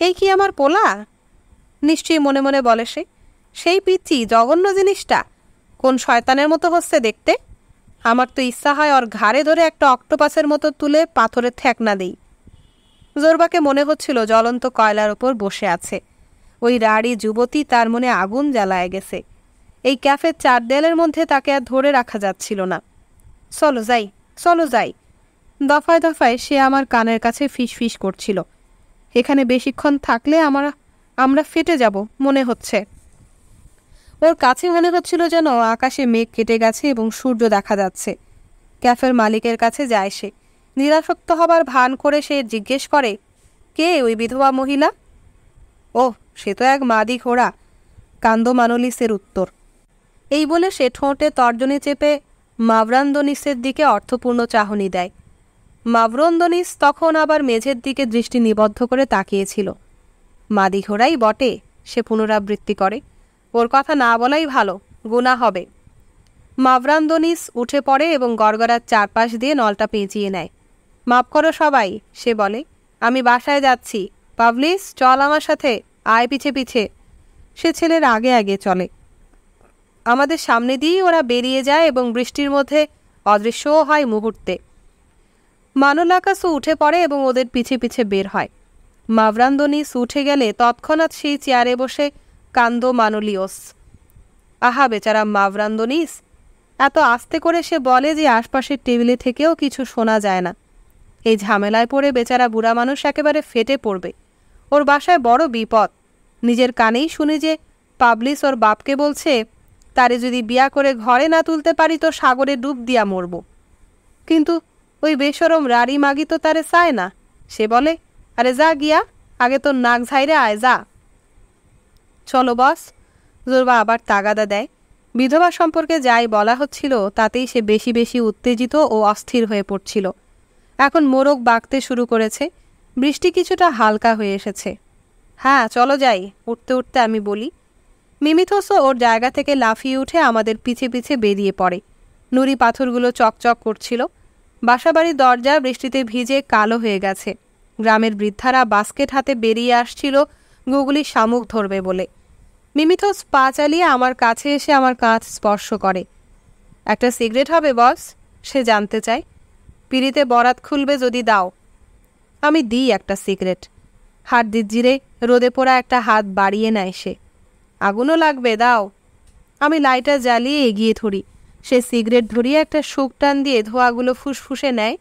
এই কি আমার পোলা? নিশ্চয়ই মনে মনে বলে সে। সেই পিচ্ছি জঘন্য জিনিসটা কোন শয়তানের মতো হচ্ছে দেখতে। আমার তো ইচ্ছা হয় ওর ঘাড়ে ধরে একটা অক্টোপাসের মতো তুলে পাথরের ঠেকনা দেই। জোরবাকে মনে হচ্ছিল জ্বলন্ত কয়লার ওপর বসে আছে। ওই রাড়ি যুবতী তার মনে আগুন জ্বালায় গেছে। এই ক্যাফের চার দেয়ালের মধ্যে তাকে আর ধরে রাখা যাচ্ছিল না। চলো যাই, চলো যাই। দফায় দফায় সে আমার কানের কাছে ফিসফিস করছিল। এখানে বেশিক্ষণ থাকলে আমরা ফেটে যাব মনে হচ্ছে। ওর কাছে মনে হচ্ছিল যেন আকাশে মেঘ কেটে গেছে এবং সূর্য দেখা যাচ্ছে। ক্যাফের মালিকের কাছে যায় সে। নিরাসক্ত হবার ভান করে সে জিজ্ঞেস করে, কে ওই বিধবা মহিলা? ও, সে তো এক মাদি ঘোড়া, কান্দো মানোলিসের উত্তর। এই বলে সে ঠোঁটে তর্জনী চেপে মাভরান্দনিসের দিকে অর্থপূর্ণ চাহনি দেয়। মাভরান্দনিস তখন আবার মেঝের দিকে দৃষ্টি নিবদ্ধ করে তাকিয়েছিল। মাদি ঘোড়াই বটে, সে পুনরাবৃত্তি করে। ওর কথা না বলাই ভালো, গুনাহ হবে। মাভরান্দনিস উঠে পড়ে এবং গড়গড়ার চারপাশ দিয়ে নলটা পেঁচিয়ে নেয়। মাপ করো সবাই, সে বলে, আমি বাসায় যাচ্ছি। পাভলিস, চল আমার সাথে, আয় পিছে পিছে। সে ছেলের আগে আগে চলে। আমাদের সামনে দিয়েই ওরা বেরিয়ে যায় এবং বৃষ্টির মধ্যে অদৃশ্যও হয় মুহূর্তে। মানুলাকাসও উঠে পড়ে এবং ওদের পিছে পিছে বের হয়। মাভরান্দনিস উঠে গেলে তৎক্ষণাৎ সেই চেয়ারে বসে কান্দো মানোলিওস। আহা বেচারা মাভরান্দনিস! এত আস্তে করে সে বলে যে আশপাশের টেবিলে থেকেও কিছু শোনা যায় না। এই ঝামেলায় পড়ে বেচারা বুড়া মানুষ একেবারে ফেটে পড়বে। ওর বাসায় বড় বিপদ। নিজের কানেই শুনি যে পাভলিস ওর বাপকে বলছে, তারে যদি বিয়া করে ঘরে না তুলতে পারি তো সাগরে ডুব দিয়া মরব। কিন্তু ওই বেশরম রাড়ি মাগি তো তারে চায় না। সে বলে, আরে যা গিয়া, আগে তোর নাক ঝাইরে আয়, যা। চলো বস, জোরবা আবার তাগাদা দেয়। বিধবা সম্পর্কে যাই বলা হচ্ছিল তাতেই সে বেশি বেশি উত্তেজিত ও অস্থির হয়ে পড়ছিল। এখন মোরগ বাঁকতে শুরু করেছে। বৃষ্টি কিছুটা হালকা হয়ে এসেছে। হ্যাঁ চলো যাই, উঠতে উঠতে আমি বলি। মিমিথোসও ওর জায়গা থেকে লাফিয়ে উঠে আমাদের পিছে পিছে বেরিয়ে পড়ে। নুড়ি পাথরগুলো চকচক করছিল। বাসাবাড়ির দরজা বৃষ্টিতে ভিজে কালো হয়ে গেছে। গ্রামের বৃদ্ধারা বাস্কেট হাতে বেরিয়ে আসছিল গুগলি শামুক ধরবে বলে। মিমিথোস পা চালিয়ে আমার কাছে এসে আমার কাঁধ স্পর্শ করে। একটা সিগারেট হবে বস? সে জানতে চায়। পিড়িতে বরাত খুলবে যদি দাও। আমি দিই একটা সিগারেট। হাত দিজ্জিরে রোদে পোড়া একটা হাত বাড়িয়ে নেয় সে। আগুনও লাগবে, দাও। আমি লাইটার জ্বালিয়ে এগিয়ে ধরি। সে সিগারেট ধরিয়ে একটা শুক টান দিয়ে ধোঁয়াগুলো ফুসফুসে নেয়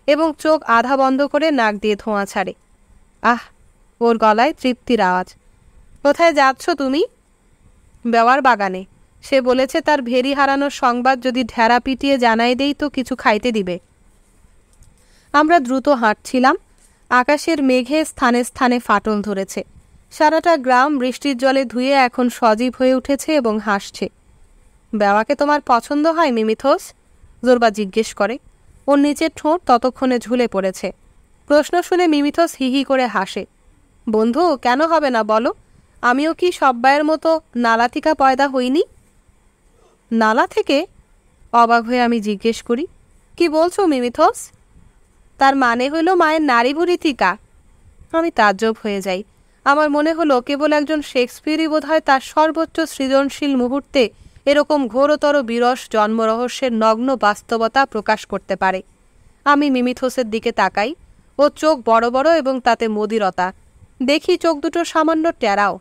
এবং চোখ আধা বন্ধ করে নাক দিয়ে ধোঁয়া ছাড়ে। আহ, ওর গলায় তৃপ্তির আওয়াজ। কোথায় যাচ্ছ তুমি? বেওয়ার বাগানে। সে বলেছে তার ভেরি হারানোর সংবাদ যদি ঢেরা পিটিয়ে জানাই দেই তো কিছু খাইতে দিবে। আমরা দ্রুত হাঁটছিলাম। আকাশের মেঘে স্থানে স্থানে ফাটল ধরেছে। সারাটা গ্রাম বৃষ্টির জলে ধুয়ে এখন সজীব হয়ে উঠেছে এবং হাসছে। বেওয়াকে তোমার পছন্দ হয় মিমিথোস? জোরবা জিজ্ঞেস করে। ওর নিচের ঠোঁট ততক্ষণে ঝুলে পড়েছে। প্রশ্ন শুনে মিমিথোস হিহি করে হাসে। বন্ধু, কেন হবে না বলো? আমিও কি সব্বাইয়ের মতো নালা থিকা পয়দা হইনি? নালা থেকে? অবাক হয়ে আমি জিজ্ঞেস করি, কি বলছো মিমিথোস? তার মানে হলো মায়ের নারী ভুড়ি থিকা। আমি তাজ্জব হয়ে যাই। আমার মনে হলো কেবল একজন শেক্সপিয়রই বোধহয় তার সর্বোচ্চ সৃজনশীল মুহূর্তে এরকম ঘোরতর বিরস জন্মরহস্যের নগ্ন বাস্তবতা প্রকাশ করতে পারে। আমি মিমিথোসের দিকে তাকাই। ও চোখ বড় বড় এবং তাতে মদিরতা। দেখি চোখ দুটো সামান্য টেরাও।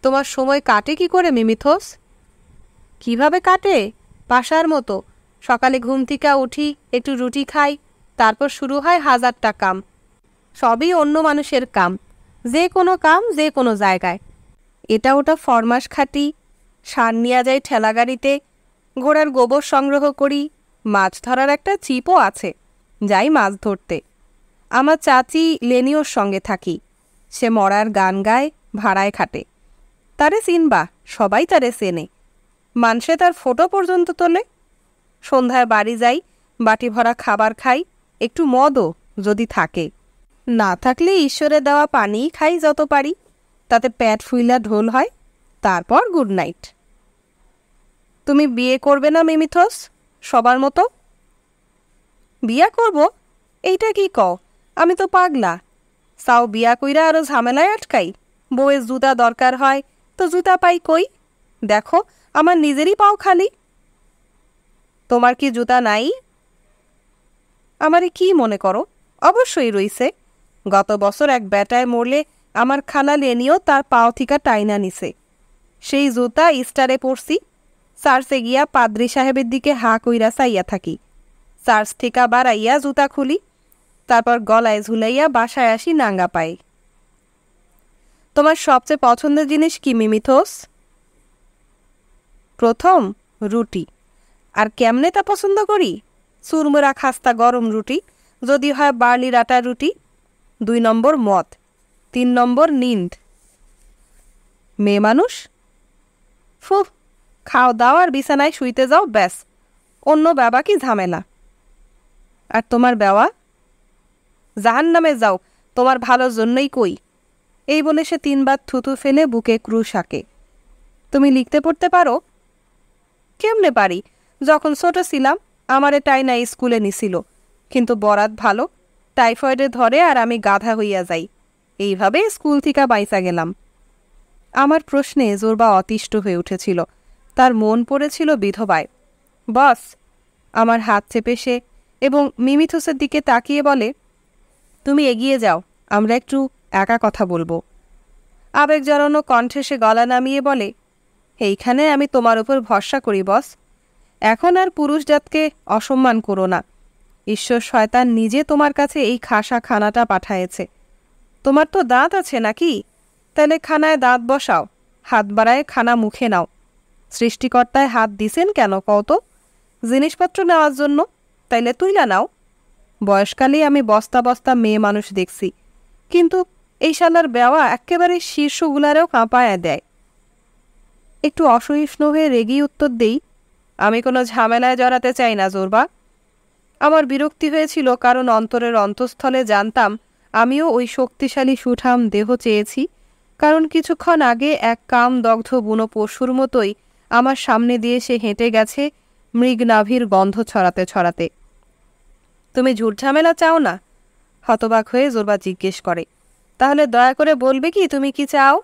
তোমার সময় কাটে কি করে মিমিথোস? কিভাবে কাটে? পাশার মতো। সকালে ঘুম থেকে উঠি, একটু রুটি খাই, তারপর শুরু হয় হাজারটা কাম। সবই অন্য মানুষের কাম। যে কোনো কাম, যে কোনো জায়গায়। এটা ওটা ফরমাস খাটি, সার নিয়ে যাই ঠেলাগাড়িতে, ঘোড়ার গোবর সংগ্রহ করি, মাছ ধরার একটা ছিপও আছে, যাই মাছ ধরতে। আমার চাচি লেনিওর সঙ্গে থাকি, সে মরার গান গায়, ভাড়ায় খাটে। তারে চিনবা, সবাই তারে চেনে, মানুষে তার ফটো পর্যন্ত তোলে। সন্ধ্যায় বাড়ি যাই, বাটি ভরা খাবার খাই, একটু মদও যদি থাকে, না থাকলে ঈশ্বরের দেওয়া পানিই খাই যত পারি, তাতে পেট ফুইলা ঢোল হয়, তারপর গুড নাইট। তুমি বিয়ে করবে না মিমিথোস, সবার মতো? বিয়া করব? এইটা কি কও, আমি তো পাগলা। সাও বিয়া কইরা আরো ঝামেলায় আটকাই। বউয়ের জুতা দরকার হয় তো জুতা পাই কই? দেখো আমার নিজেরই পাও খালি। তোমার কি জুতা নাই? আমারে কি মনে করো, অবশ্যই রইছে। গত বছর এক বেটায় মরলে আমার খালা লেনিও তার পাও থিকা টাইনা নিছে। সেই জুতা ইস্টারে পরছি। চার্চে গিয়া পাদ্রি সাহেবের দিকে হা কইরা চাইয়া থাকি। চার্চ থেকে বাড়াইয়া জুতা খুলি, তারপর গলায় ঝুলাইয়া বাসায় আসি নাঙ্গা পাই। তোমার সবচেয়ে পছন্দের জিনিস কি মিমিথোস? প্রথম, রুটি। আর কেমনে তা পছন্দ করি? চুরমুরা খাস্তা গরম রুটি, যদি হয় বার্লির আটার রুটি। 2 নম্বর মদ, 3 নম্বর নিন্দ। মেয়ে মানুষ? ফুহ, খাও দাও আর বিছানায় শুইতে যাও, ব্যাস। অন্য বাবা কি ঝামেলা। আর তোমার বেওয়া? জাহান্নামে যাও, তোমার ভালোর জন্যই কই। এই বলে সে 3 বার থুতু ফেলে বুকে ক্রুশ আঁকে। তুমি লিখতে পড়তে পারো? কেমনে পারি, যখন ছোট ছিলাম আমারে টাইনা স্কুলে নিছিল, কিন্তু বরাত ভালো, টাইফয়েডে ধরে আর আমি গাধা হইয়া যাই। এইভাবে স্কুল থেকে বাইসা গেলাম। আমার প্রশ্নে জোরবা অতিষ্ঠ হয়ে উঠেছিল, তার মন পড়েছিল বিধবায়। বস, আমার হাত চেপে সে এবং মিমিথোসের দিকে তাকিয়ে বলে, তুমি এগিয়ে যাও, আমরা একটু একা কথা বলবো। আবেগ জড়ানো কণ্ঠে সে গলা নামিয়ে বলে, এইখানে আমি তোমার উপর ভরসা করি বস। এখন আর পুরুষ জাতকে অসম্মান করো না। ঈশ্বর শয়তান নিজে তোমার কাছে এই খাসা খানাটা পাঠায়েছে। তোমার তো দাঁত আছে নাকি? তাহলে খানায় দাঁত বসাও, হাত বাড়ায় খানা মুখে নাও। সৃষ্টিকর্তায় হাত দিছেন কেন কও তো? জিনিসপত্র নেওয়ার জন্য, তাইলে তুইলা নাও। বয়সকালেই আমি বস্তা বস্তা মেয়ে মানুষ দেখছি, কিন্তু এই শালার বেওয়া একেবারে শীর্ষগুলারেও কাঁপায়া দেয়। একটু অসহিষ্ণু হয়ে রেগেই উত্তর দেই, আমি কোনো ঝামেলায় জড়াতে চাই না জোরবা। আমার বিরক্তি হয়েছিল, কারণ অন্তরের অন্তঃস্থলে জানতাম আমিও ওই শক্তিশালী সুঠাম দেহ চেয়েছি, কারণ কিছুক্ষণ আগে এক কামদগ্ধ বুনো পশুর মতোই আমার সামনে দিয়ে সে হেঁটে গেছে মৃগনাভির গন্ধ ছড়াতে ছড়াতে। তুমি ঝুট ঝামেলা চাও না? হতবাক হয়ে জোরবা জিজ্ঞেস করে। তাহলে দয়া করে বলবে কি তুমি কি চাও?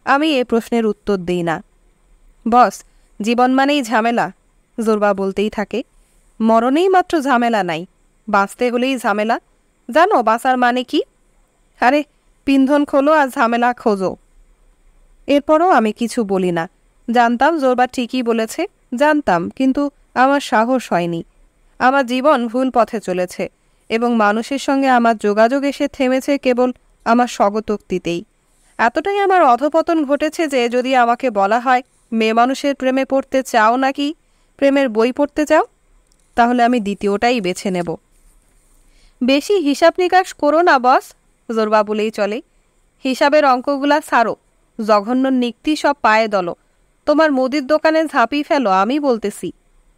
আমি এ প্রশ্নের উত্তর দিই না। বস, জীবন মানেই ঝামেলা, জোরবা বলতেই থাকে। মরণেই মাত্র ঝামেলা নাই, বাঁচতে হলেই ঝামেলা। জানো বাঁচার মানে কি? আরে পিন্ধন খোলো আর ঝামেলা খোঁজো। এরপরও আমি কিছু বলি না। জানতাম জোরবা ঠিকই বলেছে, জানতাম, কিন্তু আমার সাহস হয়নি। আমার জীবন ভুল পথে চলেছে এবং মানুষের সঙ্গে আমার যোগাযোগ এসে থেমেছে কেবল আমার স্বগতোক্তিতেই। এতটাই আমার অধপতন ঘটেছে যে যদি আমাকে বলা হয় মেয়ে মানুষের প্রেমে পড়তে চাও নাকি প্রেমের বই পড়তে চাও, তাহলে আমি দ্বিতীয়টাই বেছে নেব। বেশি হিসাব নিকাশ করো না বস, জোরবা বলেই চলে। হিসাবের অঙ্কগুলা ছাড়ো, জঘন্য নিক্তি সব পায়ে দলো, তোমার মুদির দোকানে ঝাঁপিয়ে ফেলো। আমি বলতেছি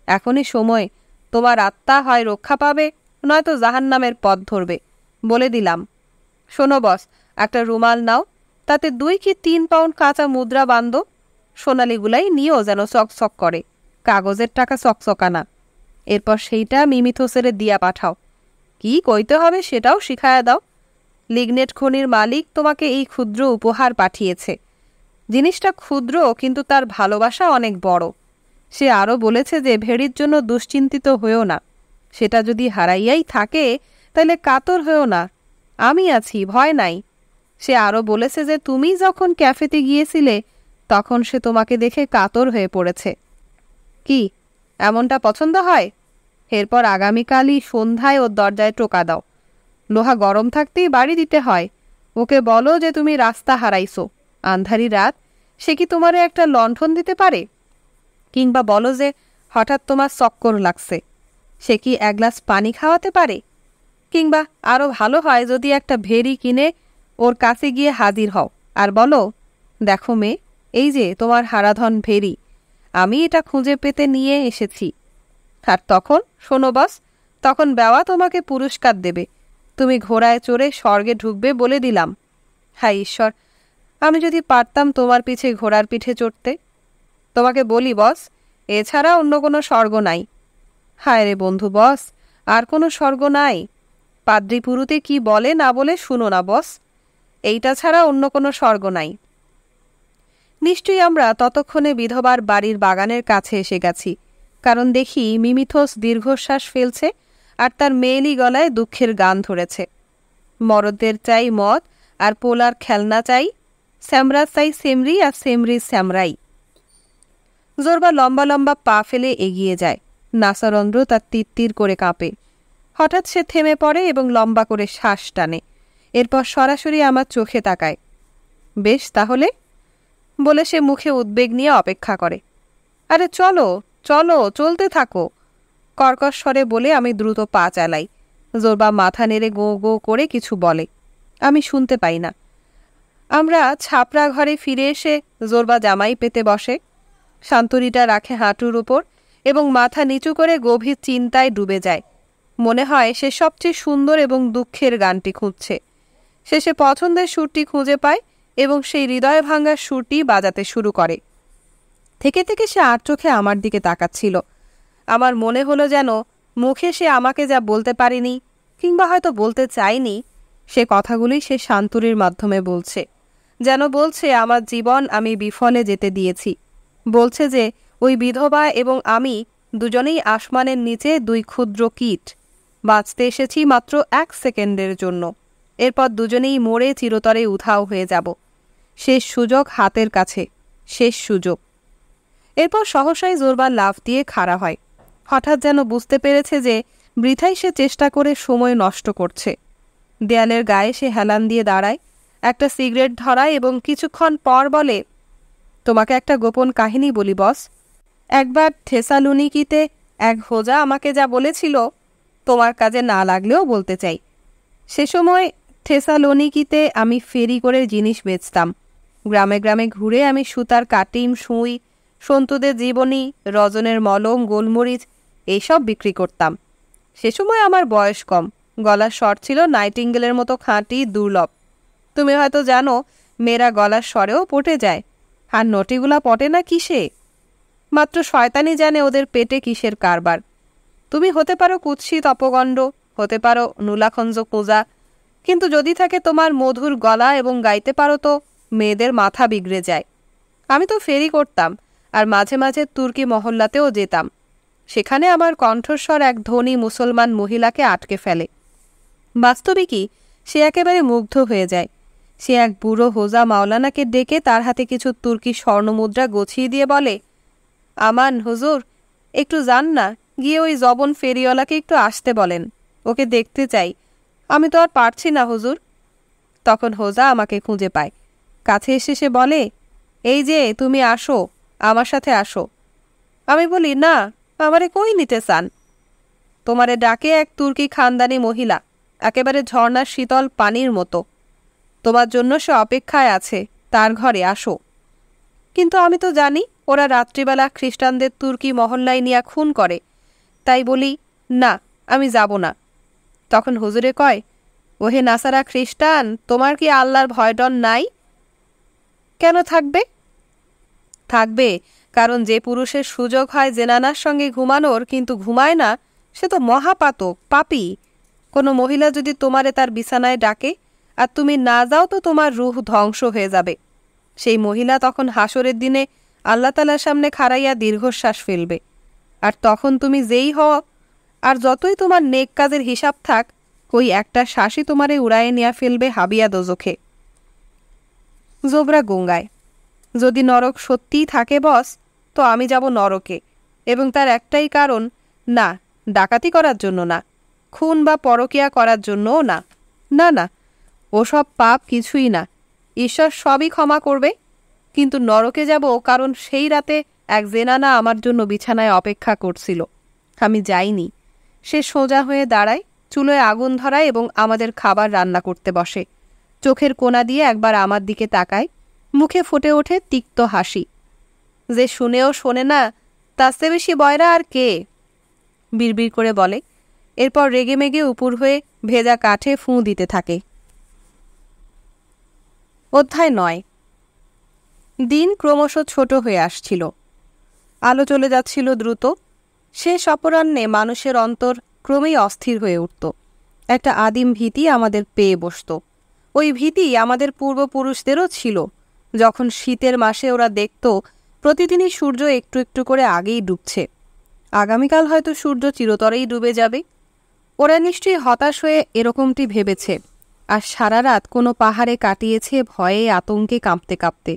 এখনই সময়, তোমার আত্মা হয় রক্ষা পাবে, নয়তো জাহান্নামের পথ ধরবে, বলে দিলাম। শোনো বস, একটা রুমাল নাও, তাতে 2 কি 3 পাউন্ড কাঁচা মুদ্রা বাঁধো। সোনালিগুলাই নিও, যেন চকচক করে, কাগজের টাকা চকচকানা। এরপর সেইটা মিমিথোসেরে দিয়া পাঠাও। কি কইতে হবে সেটাও শিখায়া দাও। লিগনেট খনির মালিক তোমাকে এই ক্ষুদ্র উপহার পাঠিয়েছে। জিনিসটা ক্ষুদ্র, কিন্তু তার ভালোবাসা অনেক বড়। সে আরও বলেছে যে ভেড়ির জন্য দুশ্চিন্তিত হয়েও না, সেটা যদি হারাইয়াই থাকে তাহলে কাতর হয়েও না, আমি আছি, ভয় নাই। সে আরও বলেছে যে তুমি যখন ক্যাফেতে গিয়েছিলে তখন সে তোমাকে দেখে কাতর হয়ে পড়েছে। কি এমনটা পছন্দ হয়? এরপর আগামীকালই সন্ধ্যায় ওর দরজায় টোকা দাও। লোহা গরম থাকতেই বাড়ি দিতে হয়। ওকে বলো যে তুমি রাস্তা হারাইছো, আন্ধারি রাত, সে কি তোমারে একটা লণ্ঠন দিতে পারে? কিংবা বলো যে হঠাৎ তোমার চক্কর লাগছে, সে কি এক গ্লাস পানি খাওয়াতে পারে? কিংবা আরও ভালো হয় যদি একটা ভেড়ি কিনে ওর কাছে গিয়ে হাজির হও আর বলো, দেখো মেয়ে, এই যে তোমার হারাধন ভেড়ি, আমি এটা খুঁজে পেতে নিয়ে এসেছি। আর তখন শোনো বস, তখন বেওয়া তোমাকে পুরস্কার দেবে, তুমি ঘোড়ায় চড়ে স্বর্গে ঢুকবে বলে দিলাম। হায় ঈশ্বর, আমি যদি পারতাম তোমার পিছে ঘোড়ার পিঠে চড়তে। তোমাকে বলি বস, এছাড়া অন্য কোনো স্বর্গ নাই। হায় রে বন্ধু বস, আর কোনো স্বর্গ নাই? পাদ্রী পুরুতে কি বলে না বলে শুনো না বস, এইটা ছাড়া অন্য কোনো স্বর্গ নাই। নিশ্চয়ই আমরা ততক্ষণে বিধবার বাড়ির বাগানের কাছে এসে গেছি, কারণ দেখি মিমিথোস দীর্ঘশ্বাস ফেলছে আর তার মেয়েলি গলায় দুঃখের গান ধরেছে। মরদদের চাই মদ আর পোলার খেলনা চাই, স্যামরা চাই সেমরি আর সেমরি স্যামরাই। জোরবা লম্বা লম্বা পা ফেলে এগিয়ে যায়। নাসারন্ধ্র তার তিত্তির করে কাঁপে। হঠাৎ সে থেমে পড়ে এবং লম্বা করে শ্বাস টানে। এরপর সরাসরি আমার চোখে তাকায়। বেশ তাহলে, বলে সে মুখে উদ্বেগ নিয়ে অপেক্ষা করে। আরে চলো চলো, চলতে থাকো, কর্কশ স্বরে বলে আমি দ্রুত পা চালাই। জোরবা মাথা নেড়ে গো গো করে কিছু বলে, আমি শুনতে পাই না। আমরা ছাপড়া ঘরে ফিরে এসে জোরবা জামাই পেতে বসে, শান্তরিটা রাখে হাঁটুর উপর এবং মাথা নিচু করে গভীর চিন্তায় ডুবে যায়। মনে হয় সে সবচেয়ে সুন্দর এবং দুঃখের গানটি খুঁজছে। সে পছন্দের সুরটি খুঁজে পায় এবং সেই হৃদয় ভাঙার সুরটি বাজাতে শুরু করে। থেকে থেকে সে আর চোখে আমার দিকে তাকাচ্ছিল। আমার মনে হলো যেন মুখে সে আমাকে যা বলতে পারেনি কিংবা হয়তো বলতে চায়নি, সে কথাগুলি সে শান্তরির মাধ্যমে বলছে। যেন বলছে আমার জীবন আমি বিফলে যেতে দিয়েছি। বলছে যে ওই বিধবা এবং আমি দুজনেই আসমানের নিচে দুই ক্ষুদ্র কীট, বাঁচতে এসেছি মাত্র 1 সেকেন্ডের জন্য, এরপর দুজনেই মরে চিরতরে উধাও হয়ে যাব। শেষ সুযোগ হাতের কাছে, শেষ সুযোগ। এরপর সহসাই জোরবার লাফ দিয়ে খাড়া হয়। হঠাৎ যেন বুঝতে পেরেছে যে বৃথাই সে চেষ্টা করে সময় নষ্ট করছে। দেয়ালের গায়ে সে হেলান দিয়ে দাঁড়ায়, একটা সিগারেট ধরায় এবং কিছুক্ষণ পর বলে, তোমাকে একটা গোপন কাহিনী বলি বস। একবার থেসালুনিকিতে এক হোজা আমাকে যা বলেছিল তোমার কাজে না লাগলেও বলতে চাই। সে সময় থেসালুনিকিতে আমি ফেরি করে জিনিস বেচতাম। গ্রামে গ্রামে ঘুরে আমি সুতার কাটিম, সুই, সন্তুদের জীবনী, রজনের মলম, গোলমরিচ এইসব বিক্রি করতাম। সে সময় আমার বয়স কম, গলার স্বর ছিল নাইটিঙ্গেলের মতো খাঁটি, দুর্লভ। তুমি হয়তো জানো মেয়েরা গলার স্বরেও পটে যায়, আর নটিগুলা পটে না কিসে? মাত্র শয়তানি জানে ওদের পেটে কিসের কারবার। তুমি হতে পারো কুৎসিত অপগণ্ড, হতে পারো নুলাখঞ্জ পূজা, কিন্তু যদি থাকে তোমার মধুর গলা এবং গাইতে পারো তো মেয়েদের মাথা বিগড়ে যায়। আমি তো ফেরি করতাম আর মাঝে মাঝে তুর্কি মহল্লাতেও যেতাম। সেখানে আমার কণ্ঠস্বর এক ধনী মুসলমান মহিলাকে আটকে ফেলে। বাস্তবিকই সে একেবারে মুগ্ধ হয়ে যায়। সে এক বুড়ো হোজা মাওলানাকে ডেকে তার হাতে কিছু তুর্কি স্বর্ণমুদ্রা গছিয়ে দিয়ে বলে, আমান হুজুর, একটু যান না, গিয়ে ওই জবন ফেরিওয়ালাকে একটু আসতে বলেন, ওকে দেখতে চাই। আমি তো আর পারছি না হুজুর। তখন হোজা আমাকে খুঁজে পায়। কাছে এসে সে বলে, এই যে তুমি আসো, আমার সাথে আসো। আমি বলি, না, আমারে কই নিতে চান? তোমারে ডাকে এক তুর্কি খানদানি মহিলা, একেবারে ঝর্ণার শীতল পানির মতো। তোমার জন্য সে অপেক্ষায় আছে, তার ঘরে আসো। কিন্তু আমি তো জানি ওরা রাত্রিবেলা খ্রিস্টানদের তুর্কি মহল্লায় নিয়ে খুন করে, তাই বলি, না, আমি যাব না। তখন হুজুরে কয়, ওহে নাসারা খ্রিস্টান, তোমার কি আল্লাহর ভয়ডর নাই? কেন থাকবে? থাকবে, কারণ যে পুরুষের সুযোগ হয় জেনানার সঙ্গে ঘুমানোর কিন্তু ঘুমায় না, সে তো মহাপাতক, পাপী। কোনো মহিলা যদি তোমারে তার বিছানায় ডাকে আর তুমি না যাও তো তোমার রূহ ধ্বংস হয়ে যাবে। সেই মহিলা তখন হাসরের দিনে আল্লাহ তাআলার সামনে খাড়াইয়া দীর্ঘশ্বাস ফেলবে। আর তখন তুমি যেই হও আর যতই তোমার নেক কাজের হিসাব থাক, ওই একটা শ্বাসই তোমারে উড়ায়ে নিয়ে ফেলবে হাবিয়া দোজখে। জোবরা গঙ্গায়। যদি নরক সত্যিই থাকে বস, তো আমি যাব নরকে, এবং তার একটাই কারণ, না ডাকাতি করার জন্য না, খুন বা পরকিয়া করার জন্যও না, না না, ওসব পাপ কিছুই না, ঈশ্বর সবই ক্ষমা করবে। কিন্তু নরকে যাব কারণ সেই রাতে এক জেনানা আমার জন্য বিছানায় অপেক্ষা করছিল। আমি যাইনি। সে সোজা হয়ে দাঁড়ায়, চুলোয় আগুন ধরায় এবং আমাদের খাবার রান্না করতে বসে। চোখের কোণা দিয়ে একবার আমার দিকে তাকায়, মুখে ফুটে ওঠে তিক্ত হাসি। যে শুনেও শোনে না তার চেয়ে বেশি বয়রা আর কে, বিড়বিড় করে বলে। এরপর রেগেমেগে উপুর হয়ে ভেজা কাঠে ফুঁ দিতে থাকে। অধ্যায় 9। দিন ক্রমশ ছোট হয়ে আসছিল। আলো চলে যাচ্ছিল দ্রুত। শেষ অপরাহ্নে মানুষের অন্তর ক্রমেই অস্থির হয়ে উঠত। একটা আদিম ভীতি আমাদের পেয়ে বসত। ওই ভীতি আমাদের পূর্বপুরুষদেরও ছিল। যখন শীতের মাসে ওরা দেখত প্রতিদিনই সূর্য একটু একটু করে আগেই ডুবছে, আগামীকাল হয়তো সূর্য চিরতরেই ডুবে যাবে। ওরা নিশ্চয়ই হতাশ হয়ে এরকমটি ভেবেছে, আর সারা রাত কোনো পাহাড়ে কাটিয়েছে ভয়ে আতঙ্কে কাঁপতে কাঁপতে,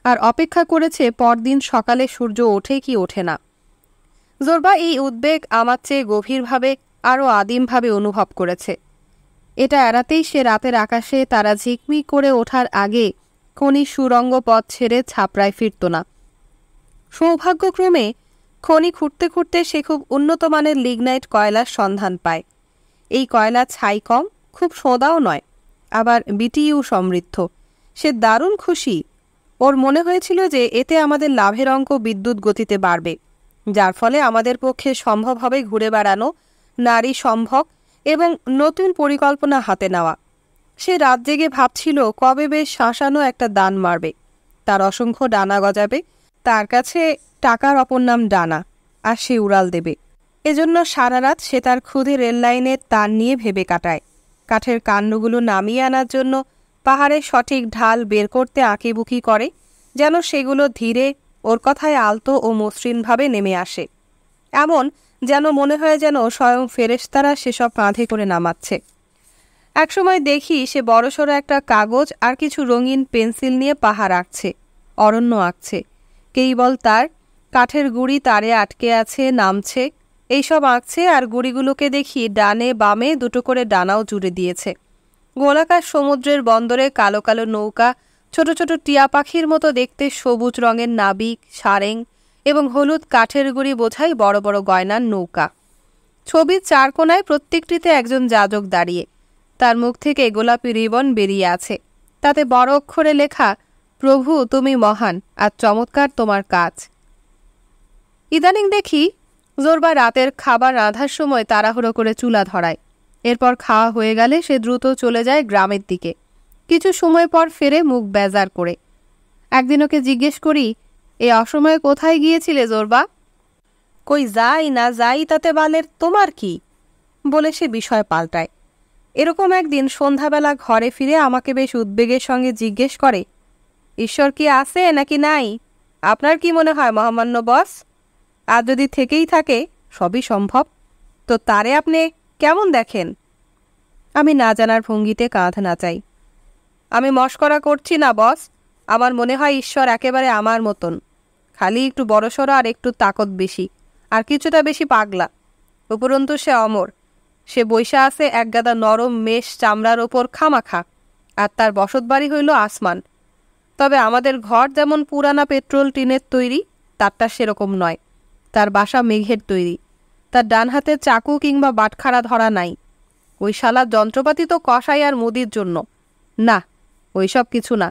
আর অপেক্ষা করেছে পরদিন সকালে সূর্য ওঠে কি ওঠে না। জোরবা এই উদ্বেগ আমার চেয়ে গভীরভাবে আরও আদিমভাবে অনুভব করেছে। এটা এড়াতেই সে রাতের আকাশে তারা ঝিকমিক করে ওঠার আগে খনি সুরঙ্গ পথ ছেড়ে ছাপড়ায় ফিরত না। সৌভাগ্যক্রমে খনি খুঁড়তে খুঁড়তে সে খুব উন্নত মানের লিগনাইট কয়লার সন্ধান পায়। এই কয়লা ছাই কম, খুব সোঁদাও নয়, আবার বিটিইউ সমৃদ্ধ। সে দারুণ খুশি। ওর মনে হয়েছিল যে এতে আমাদের লাভের অঙ্ক বিদ্যুৎ গতিতে বাড়বে, যার ফলে আমাদের পক্ষে সম্ভব হবে ঘুরে বেড়ানো, নারী সম্ভব এবং নতুন পরিকল্পনা হাতে নেওয়া। সে রাত জেগে ভাবছিল কবে বেশ শাঁসানো একটা দান মারবে, তার অসংখ্য ডানা গজাবে, তার কাছে টাকার অপর নাম ডানা, আর সে উড়াল দেবে। এজন্য সারা রাত সে তার ক্ষুদে রেললাইনের তার নিয়ে ভেবে কাটায়। কাঠের কাণ্ডগুলো নামিয়ে আনার জন্য পাহাড়ের সঠিক ঢাল বের করতে আঁকিবুকি করে, যেন সেগুলো ধীরে ওর কথায় আলতো ও মসৃণভাবে নেমে আসে। এমন যেন মনে হয় যেন স্বয়ং ফেরেশতারা সেসব কাঁধে করে নামাচ্ছে। একসময় দেখি সে বড়সড় একটা কাগজ আর কিছু রঙিন পেন্সিল নিয়ে পাহাড় আঁকছে, অরণ্য আঁকছে। কেবল তার কাঠের গুঁড়ি তারে আটকে আছে, নামছে, এইসব আঁকছে। আর গুঁড়িগুলোকে দেখি ডানে বামে দুটো করে ডানাও জুড়ে দিয়েছে। গোলাকার সমুদ্রের বন্দরে কালো কালো নৌকা, ছোট ছোট টিয়া পাখির মতো দেখতে সবুজ রঙের নাবিক, সারেং এবং হলুদ কাঠের গুঁড়ি বোঝাই বড় বড় গয়নার নৌকা। ছবির চার কোণায় প্রত্যেকটিতে একজন যাজক দাঁড়িয়ে, তার মুখ থেকে গোলাপি রিবন বেরিয়ে আছে। তাতে বড় অক্ষরে লেখা, প্রভু তুমি মহান আর চমৎকার তোমার কাজ। ইদানিং দেখি জোরবা রাতের খাবার রাঁধার সময় তাড়াহুড়ো করে চুলা ধরায়। এরপর খাওয়া হয়ে গেলে সে দ্রুত চলে যায় গ্রামের দিকে। কিছু সময় পর ফেরে মুখ বেজার করে। একদিন ওকে জিজ্ঞেস করি, এ অসময়ে কোথায় গিয়েছিলে জোরবা? কই যাই না যাই তাতে বালের তোমার কি, বলে সে বিষয় পাল্টায়। এরকম একদিন সন্ধ্যাবেলা ঘরে ফিরে আমাকে বেশ উদ্বেগের সঙ্গে জিজ্ঞেস করে, ঈশ্বর কি আছে নাকি নাই? আপনার কি মনে হয় মহামান্য বস? আর যদি থেকেই থাকে, সবই সম্ভব, তো তারে আপনি কেমন দেখেন? আমি না জানার ভঙ্গিতে কাঁধ নাচাই। আমি মস্করা করছি না বস, আমার মনে হয় ঈশ্বর একেবারে আমার মতন, খালি একটু বড়সড় আর একটু তাকত বেশি, আর কিছুটা বেশি পাগলা। উপরন্তু সে অমর। সে বৈশা আছে একগাদা নরম মেষ চামড়ার ওপর খামাখা, আর তার বসতবাড়ি হইল আসমান। তবে আমাদের ঘর যেমন পুরানা পেট্রোল টিনের তৈরি, তারটা সেরকম নয়। তার বাসা মেঘের তৈরি। তার ডান হাতের চাকু কিংবা বাটখারা ধরা নাই। ওই শালার যন্ত্রপাতি তো কষাই আর মুদির জন্য। না, ওইসব কিছু না।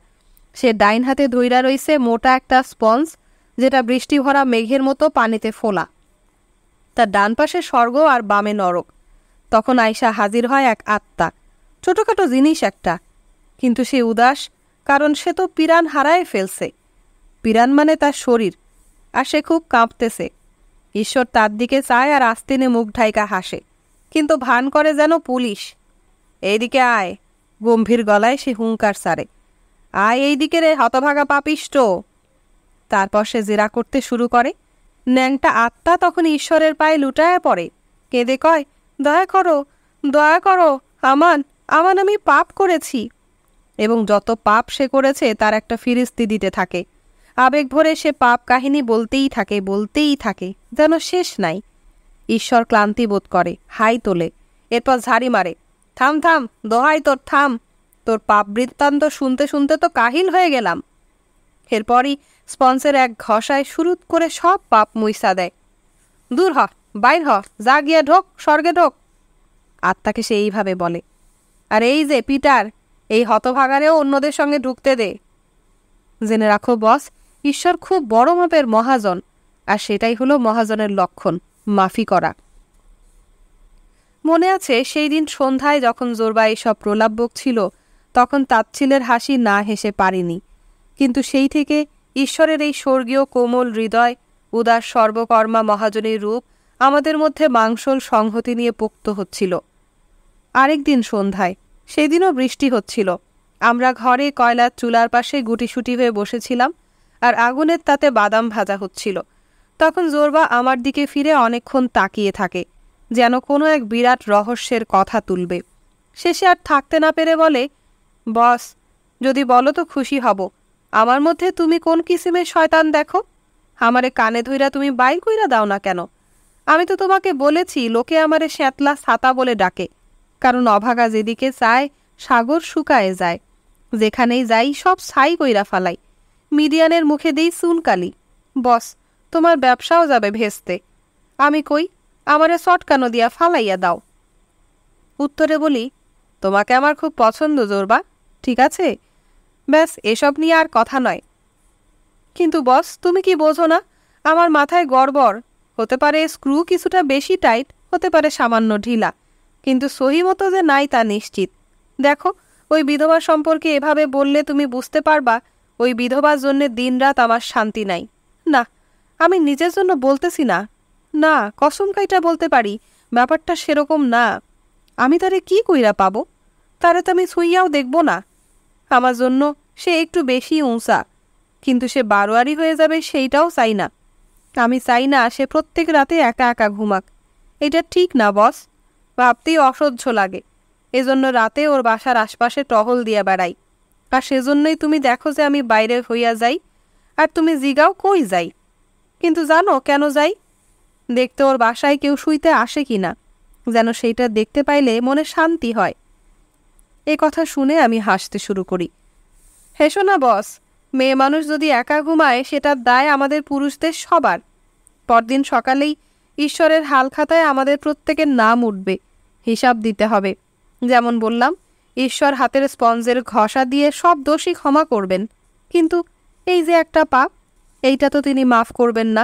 সে ডাইন হাতে ধইরা রইছে মোটা একটা স্পঞ্জ, যেটা বৃষ্টি ভরা মেঘের মতো পানিতে ফোলা। তার ডান পাশে স্বর্গ আর বামে নরক। তখন আয়সা হাজির হয় এক আত্মা, ছোটোখাটো জিনিস একটা, কিন্তু সে উদাস, কারণ সে তো পিরান হারায় ফেলছে। পিরান মানে তার শরীর, আর সে খুব কাঁপতেছে। ঈশ্বর তার দিকে চায় আর আস্তিনে মুখ ঢাইকা হাসে, কিন্তু ভান করে যেন পুলিশ। এইদিকে আয়, গম্ভীর গলায় সে হুঙ্কার সারে। আয় এইদিকে রে হতভাগা পাপিষ্ট। তারপর সে জেরা করতে শুরু করে। ন্যাংটা আত্মা তখন ঈশ্বরের পায়ে লুটায় পড়ে, কেঁদে কয়, দয়া করো, দয়া করো, আমান, আমি পাপ করেছি। এবং যত পাপ সে করেছে তার একটা ফিরিস্তি দিতে থাকে। আবেগ ভরে সে পাপ কাহিনী বলতেই থাকে, যেন শেষ নাই। ঈশ্বর ক্লান্তি বোধ করে, হাই তোলে, এরপর ঝাড়ি মারে, থাম থাম, দোহাই তোর থাম, তোর পাপ বৃত্তান্ত শুনতে শুনতে তো কাহিল হয়ে গেলাম। এরপরই স্পঞ্জের এক ঘষায় শুরুত করে সব পাপ মুইসা দেয়। দূর হ, বাইর হ, যা গিয়া ঢোক, স্বর্গে ঢোক, আত্মাকে সে এইভাবে বলে। আর এই যে পিটার, এই হতভাগারেও অন্যদের সঙ্গে ঢুকতে দে। জেনে রাখো বস, ঈশ্বর খুব বড় মাপের মহাজন, আর সেটাই হলো মহাজনের লক্ষণ, মাফি করা। মনে আছে সেই দিন সন্ধ্যায় যখন জোরবা এইসব প্রলাপ বকছিল, তখন তাচ্ছিলের হাসি না হেসে পারিনি। কিন্তু সেই থেকে ঈশ্বরের এই স্বর্গীয় কোমল হৃদয়, উদার সর্বকর্মা মহাজনের রূপ আমাদের মধ্যে মাংসল সংহতি নিয়ে পোক্ত হচ্ছিল। আরেকদিন সন্ধ্যায়, সেদিনও বৃষ্টি হচ্ছিল, আমরা ঘরে কয়লার চুলার পাশে গুটিসুটি হয়ে বসেছিলাম, আর আগুনের তাতে বাদাম ভাজা হচ্ছিল। তখন জোরবা আমার দিকে ফিরে অনেকক্ষণ তাকিয়ে থাকে, যেন কোনো এক বিরাট রহস্যের কথা তুলবে। শেষে আর থাকতে না পেরে বলে, বস, যদি বলো তো খুশি হব, আমার মধ্যে তুমি কোন কিসিমের শয়তান দেখো? আমারে কানে ধইরা তুমি বাইর কইরা দাও না কেন? আমি তো তোমাকে বলেছি লোকে আমারে শ্যাতলা ছাতা বলে ডাকে, কারণ অভাগা যেদিকে চায় সাগর শুকায়ে যায়, যেখানেই যাই সব ছাই কইরা ফালাই, মিডিয়ানের মুখে দেই চুনকালি। বস, তোমার ব্যবসাও যাবে ভেস্তে। আমি কই, আমারে চটকানো দিয়া ফালাইয়া দাও। উত্তরে বলি, তোমাকে আমার খুব পছন্দ জোরবা, ঠিক আছে, ব্যাস এসব নিয়ে আর কথা নয়। কিন্তু বস, তুমি কি বোঝো না, আমার মাথায় গড়বড়, হতে পারে স্ক্রু কিছুটা বেশি টাইট, হতে পারে সামান্য ঢিলা, কিন্তু সহি মতো যে নাই তা নিশ্চিত। দেখো, ওই বিধবা সম্পর্কে এভাবে বললে তুমি বুঝতে পারবা ওই বিধবার জন্যে দিনরাত আমার শান্তি নাই। না, আমি নিজের জন্য বলতেছি না, না, কসম কাইটা বলতে পারি ব্যাপারটা সেরকম না। আমি তারে কি কইরা পাবো? তারে তো আমি ছুঁইয়াও দেখব না। আমার জন্য সে একটু বেশি উঁচা, কিন্তু সে বারোয়ারি হয়ে যাবে সেইটাও চাই না। আমি চাই না সে প্রত্যেক রাতে একা একা ঘুমাক। এটা ঠিক না বস, ভাবতেই অসহ্য লাগে। এজন্য রাতে ওর বাসার আশপাশে টহল দিয়া বেড়াই, আর সেজন্যই তুমি দেখো যে আমি বাইরে হইয়া যাই, আর তুমি জিগাও কই যাই। কিন্তু জানো কেন যাই? দেখতে ওর বাসায় কেউ শুইতে আসে কি না, যেন সেইটা দেখতে পাইলে মনে শান্তি হয়। এ কথা শুনে আমি হাসতে শুরু করি। হেসো না বস, মেয়ে মানুষ যদি একা ঘুমায় সেটার দায় আমাদের পুরুষদের সবার। পরদিন সকালেই ঈশ্বরের হালখাতায় আমাদের প্রত্যেকের নাম উঠবে, হিসাব দিতে হবে। যেমন বললাম, ঈশ্বর হাতের স্পঞ্জের ঘষা দিয়ে সব দোষী ক্ষমা করবেন, কিন্তু এই যে একটা পাপ, এইটা তো তিনি মাফ করবেন না।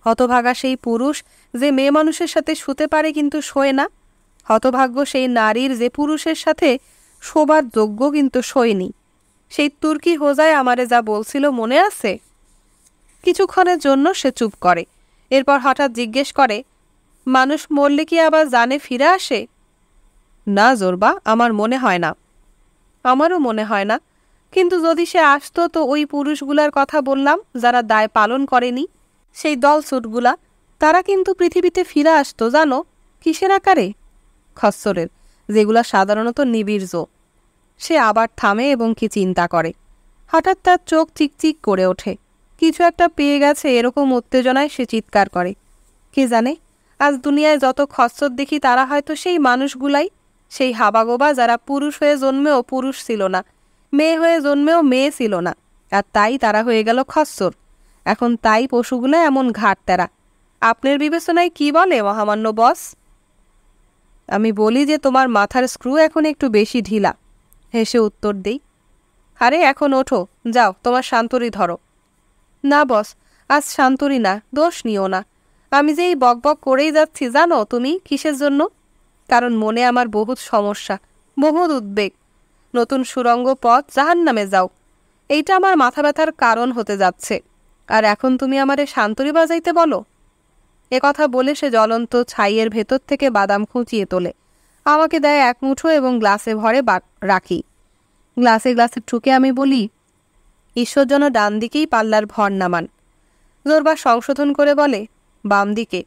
হতভাগা সেই পুরুষ যে মেয়ে মানুষের সাথে শুতে পারে কিন্তু শোয় না, হতভাগ্য সেই নারীর যে পুরুষের সাথে শোবার যোগ্য কিন্তু শোয়নি। সেই তুর্কি হোজায় আমারে যা বলছিল মনে আছে? কিছুক্ষণের জন্য সে চুপ করে, এরপর হঠাৎ জিজ্ঞেস করে, মানুষ মরলে কি আবার জানে ফিরে আসে? না জোরবা, আমার মনে হয় না। আমারও মনে হয় না, কিন্তু যদি সে আসতো তো ওই পুরুষগুলার কথা বললাম যারা দায় পালন করেনি, সেই দলছুটগুলা, তারা কিন্তু পৃথিবীতে ফিরে আসতো জানো, কিসের আকারে? খচ্চরের, যেগুলা সাধারণত নিবীর্য। সে আবার থামে এবং কি চিন্তা করে। হঠাৎ তার চোখ চিকচিক করে ওঠে, কিছু একটা পেয়ে গেছে এরকম উত্তেজনায় সে চিৎকার করে। কে জানে, আজ দুনিয়ায় যত খচ্চর দেখি তারা হয়তো সেই মানুষগুলাই, সেই হাবাগোবা যারা পুরুষ হয়ে জন্মেও পুরুষ ছিল না, মেয়ে হয়ে জন্মেও মেয়ে ছিল না, আর তাই তারা হয়ে গেল খচ্চর। এখন তাই পশুগুলো এমন ঘাটতেরা। আপনার বিবেচনায় কি বলে মহামান্য বস? আমি বলি যে তোমার মাথার স্ক্রু এখন একটু বেশি ঢিলা। হেসে উত্তর দেই, আরে এখন ওঠো, যাও তোমার শান্তরি ধরো। না বস, আজ শান্তরি না, দোষ নিও না। আমি যে এই বকবক করেই যাচ্ছি জানো তুমি কিসের জন্য? কারণ মনে আমার বহুত সমস্যা, বহুত উদ্বেগ। নতুন সুরঙ্গ পথ জাহান্নামে যাও, এইটা আমার মাথা ব্যথার কারণ হতে যাচ্ছে। আর এখন তুমি আমারে শান্তরি বাজাইতে বলো? এ কথা বলে সে জ্বলন্ত ছাইয়ের ভেতর থেকে বাদাম খুঁচিয়ে তোলে, আমাকে দেয় এক মুঠো এবং গ্লাসে ভরে রাখি। গ্লাসে গ্লাসে ঠুকে আমি বলি, ঈশ্বর যেন ডান দিকেই পাল্লার ভর নামান। জোরবা সংশোধন করে বলে, বাম দিকে।